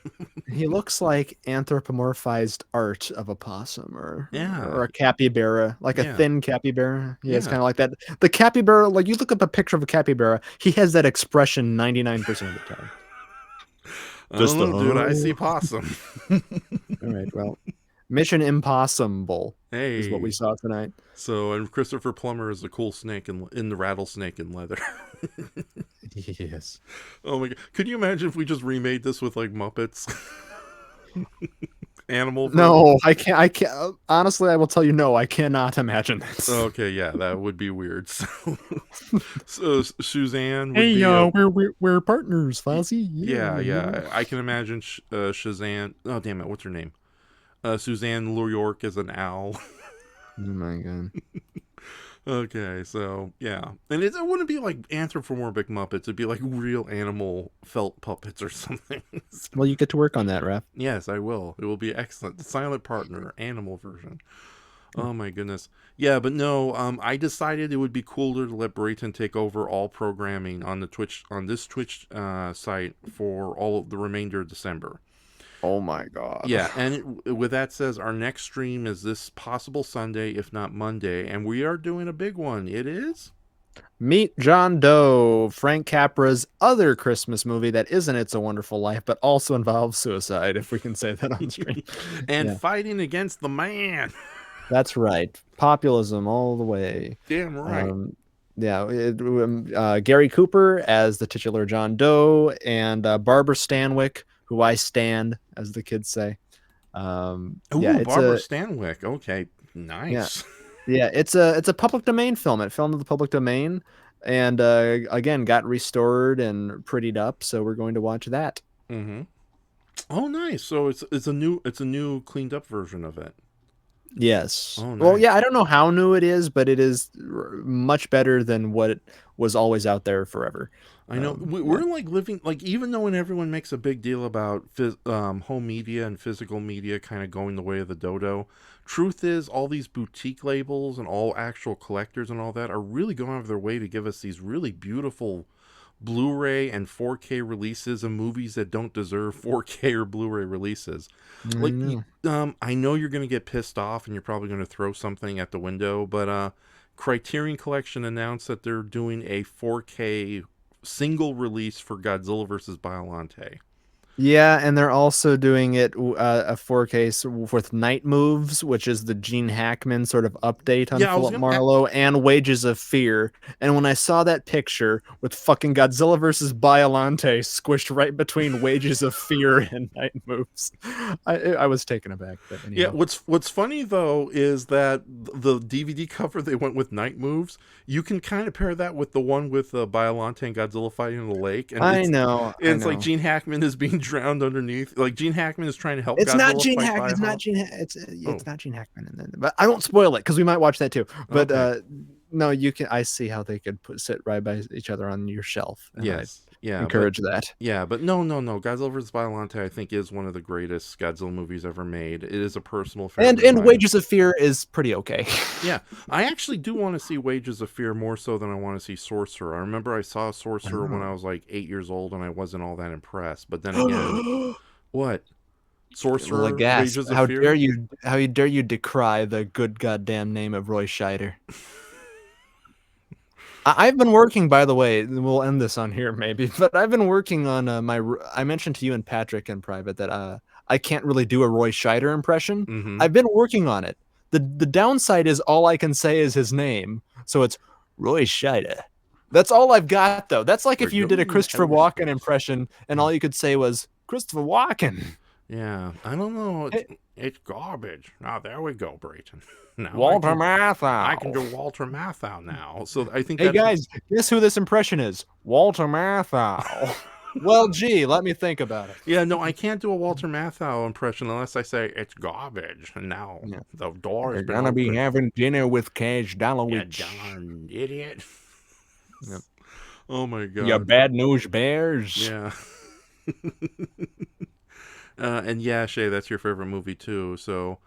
He looks like anthropomorphized art of a possum or a capybara, like a thin capybara. Yeah, it's kind of like that. The capybara, like you look up a picture of a capybara, he has that expression 99% of the time. I don't know, dude. I see possum. All right, well. Mission Impossible is what we saw tonight. So, and Christopher Plummer is the cool snake in the rattlesnake in leather. Yes. Oh my god! Could you imagine if we just remade this with like Muppets? Animal. No, I can't. Honestly, I will tell you, no, I cannot imagine this. Okay, yeah, that would be weird. So Suzanne. Would we're partners, Fozzie. Yeah. I can imagine Shazam. Oh damn it! What's her name? Suzanne York as an owl. Oh my god. Okay, so yeah, and it wouldn't be like anthropomorphic Muppets. It'd be like real animal felt puppets or something. Well, you get to work on that, Raf. Yes, I will. It will be excellent. The silent partner, animal version. Oh my goodness. Yeah, but no. I decided it would be cooler to let Brayton take over all programming on this Twitch site for all of the remainder of December. Oh my god. Yeah, and with that says, our next stream is this possible Sunday, if not Monday, and we are doing a big one. It is Meet John Doe, Frank Capra's other Christmas movie that isn't It's a Wonderful Life, but also involves suicide, if we can say that on stream. And fighting against the man. That's right. Populism all the way. Damn right. Gary Cooper as the titular John Doe, and Barbara Stanwyck, who I stand, as the kids say. Barbara Stanwyck. Okay, nice. Yeah, it's a public domain film. It filmed in the public domain, and again got restored and prettied up. So we're going to watch that. Mm-hmm. Oh, nice. So it's a new cleaned up version of it. Yes. Oh, nice. Well, yeah, I don't know how new it is, but it is much better than what it was always out there forever. I know we're like living, like, even though when everyone makes a big deal about home media and physical media kind of going the way of the dodo, truth is all these boutique labels and all actual collectors and all that are really going out of their way to give us these really beautiful Blu-ray and 4K releases of movies that don't deserve 4K or Blu-ray releases. I know you're going to get pissed off and you're probably going to throw something at the window, but Criterion Collection announced that they're doing a 4K single release for Godzilla vs. Biollante. Yeah, and they're also doing it a 4K with Night Moves, which is the Gene Hackman sort of update on Yeah, I was Philip gonna Marlowe, and Wages of Fear. And when I saw that picture with fucking Godzilla versus Biollante squished right between Wages of Fear and Night Moves, I was taken aback. But Yeah, anyhow. what's funny though is that the DVD cover they went with Night Moves. You can kind of pair that with the one with Biollante and Godzilla fighting in the lake, and I know. it's like Gene Hackman is being drowned underneath. Like Gene Hackman is trying to help It's not Godzilla Gene fight Hackman. It's not Biollante. Gene. It's not Gene Hackman. And then, but I won't spoil it because we might watch that too. But Okay. no, you can. I see how they could sit right by each other on your shelf. And Yes. Yeah. encourage that. Yeah, but no. Godzilla vs. Biollante, I think, is one of the greatest Godzilla movies ever made. It is a personal favorite. And of mine. Wages of Fear is pretty okay. Yeah, I actually do want to see Wages of Fear more so than I want to see Sorcerer. I remember I saw Sorcerer when I was like 8 years old, and I wasn't all that impressed. But then again, what? Sorcerer, Lagasp, Wages of how Fear? dare you? How dare you decry the good goddamn name of Roy Scheider? I've been working, by the way. We'll end this on here, maybe. But I've been working on I mentioned to you and Patrick in private that I can't really do a Roy Scheider impression. Mhm. I've been working on it. The downside is all I can say is his name, so it's Roy Scheider. That's all I've got, though. That's like if you did a Christopher Walken impression and all you could say was Christopher Walken. Yeah, I don't know. It's garbage. Now there we go, Brayton. Now Walter I Matthau. can do Walter Matthau now. So I think. Hey that's, guys, guess who this impression is? Walter Matthau. Well, gee, let me think about it. Yeah, no, I can't do a Walter Matthau impression unless I say it's garbage. And now the door has You're been gonna be opened. having dinner with Cage Dalowitz. You darn idiot. Yep. Oh my god. You bad news bears. Yeah. And yeah, Shay, that's your favorite movie too. So,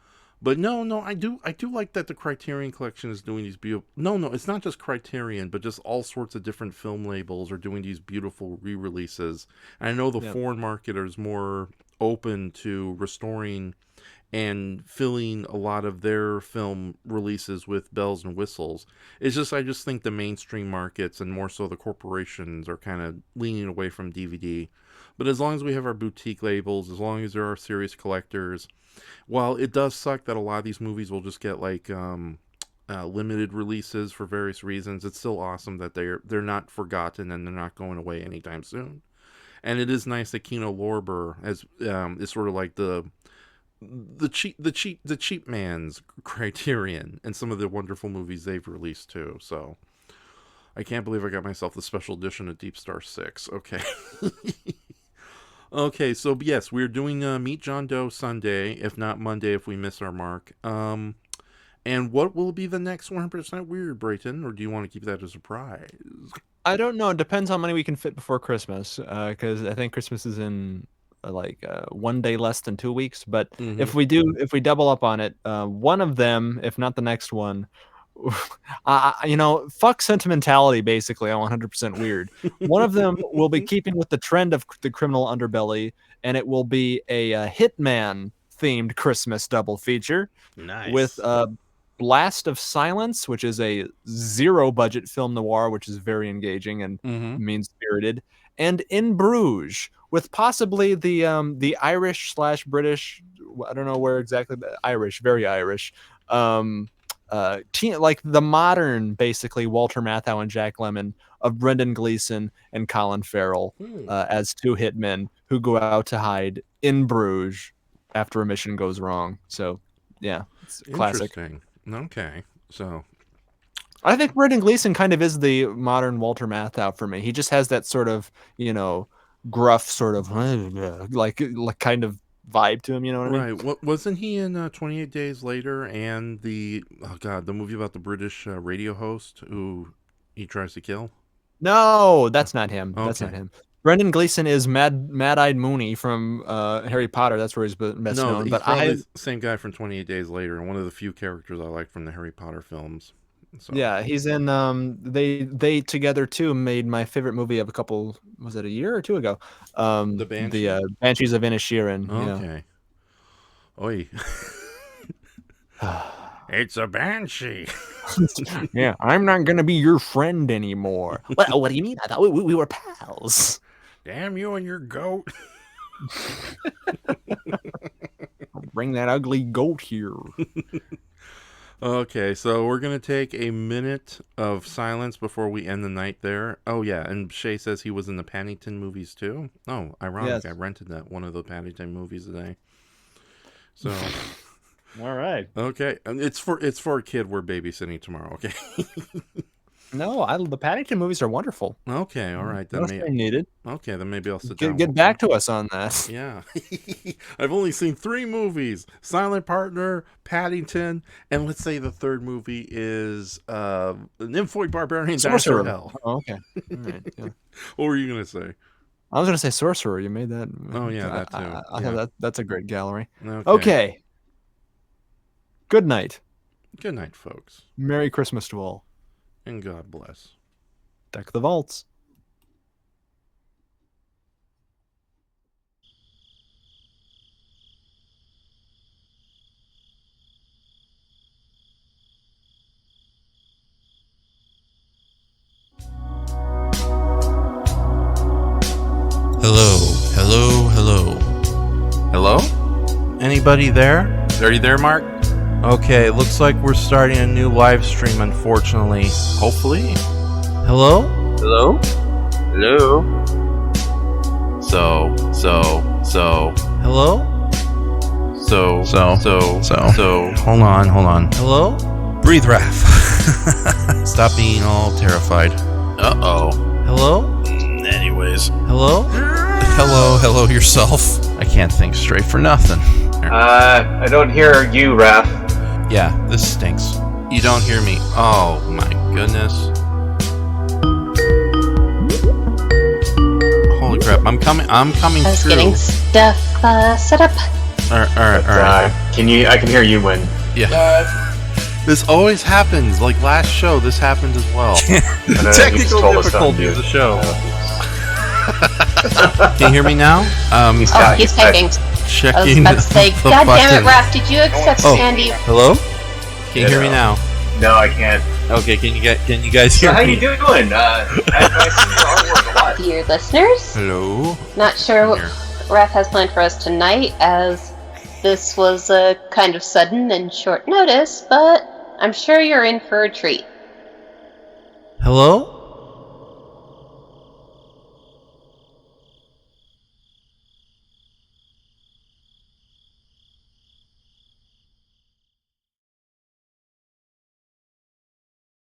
but no, I do like that the Criterion Collection is doing these beautiful. No, it's not just Criterion, but just all sorts of different film labels are doing these beautiful re-releases. And I know the foreign market is more open to restoring and filling a lot of their film releases with bells and whistles. It's just I just think the mainstream markets and more so the corporations are kind of leaning away from DVD. But as long as we have our boutique labels, as long as there are serious collectors, while it does suck that a lot of these movies will just get like limited releases for various reasons, it's still awesome that they're not forgotten and they're not going away anytime soon. And it is nice that Kino Lorber is sort of like the cheap man's Criterion and some of the wonderful movies they've released too. So I can't believe I got myself the special edition of Deep Star 6. Okay. Okay, so yes, we're doing Meet John Doe Sunday, if not Monday if we miss our mark. And what will be the next 100% Weird, Brayton? Or do you want to keep that a surprise? I don't know. It depends how many we can fit before Christmas, because I think Christmas is in one day less than 2 weeks. But if we double up on it, one of them, if not the next one, fuck sentimentality, basically, on 100% Weird. One of them will be keeping with the trend of the criminal underbelly, and it will be a Hitman themed Christmas double feature. Nice. With Blast of Silence, which is a zero budget film noir, which is very engaging and mean spirited, and In Bruges, with possibly the Irish / British, I don't know where exactly, but Irish, very Irish, like the modern, basically Walter Matthau and Jack Lemmon of Brendan Gleeson and Colin Farrell as two hitmen who go out to hide in Bruges after a mission goes wrong. So yeah, it's classic. Interesting. Okay, so I think Brendan Gleeson kind of is the modern Walter Matthau for me. He just has that sort of, gruff sort of like kind of vibe to him, you know what I mean? Right. Wasn't he in 28 Days Later and the movie about the British radio host who he tries to kill? No, that's not him. That's not Okay. him. Brendan Gleeson is Mad-Eyed Mooney from Harry Potter. That's where he's best known. He's But probably the same guy from 28 Days Later, and one of the few characters I like from the Harry Potter films. So. Yeah, he's in they together too made my favorite movie of a year or two ago? The Banshee? The Banshees of Inisherin. Okay. Oi. It's a banshee. Yeah, I'm not gonna be your friend anymore. What do you mean? I thought we were pals. Damn you and your goat. Bring that ugly goat here. Okay, so we're going to take a minute of silence before we end the night there. Oh, yeah, and Shay says he was in the Paddington movies, too. Oh, ironic. Yes. I rented one of the Paddington movies today. So... All right. Okay, it's for a kid we're babysitting tomorrow, okay? No, the Paddington movies are wonderful. Okay, all right. Then Nothing needed. Okay, then maybe I'll sit down. Get back to us on that. Yeah. I've only seen 3 movies. Silent Partner, Paddington, and let's say the third movie is Nymphoid Barbarian Sorcerer Hell. Oh, okay. All right, yeah. What were you going to say? I was going to say Sorcerer. You made that. Oh, yeah, that too. I thought that's a great gallery. Okay. Good night. Good night, folks. Merry Christmas to all. And God bless. Deck the vaults. Hello, hello, hello. Hello? Anybody there? Are you there, Mark? Okay, looks like we're starting a new live stream, unfortunately. Hopefully. Hello? Hello? Hello? So. Hello? So. Hold on. Hello? Breathe, Raf. Stop being all terrified. Uh-oh. Hello? Anyways. Hello? Hello yourself. I can't think straight for nothing. I don't hear you, Raf. Yeah, this stinks. You don't hear me. Oh my goodness. Holy crap, I'm coming I was through. getting stuff set up. Alright. I can hear you when... Yeah. This always happens. Like last show, this happened as well. Technical difficulties of the show. Can you hear me now? He's typing. Checking I was about to say, the God damn button. it, Raf, did you accept Sandy? Hello? Can you hear me now? No, I can't. Okay, can you guys hear So how me? you doing? I see your artwork a lot. Dear listeners, Hello? not sure what Raf has planned for us tonight, as this was a kind of sudden and short notice, but I'm sure you're in for a treat. Hello?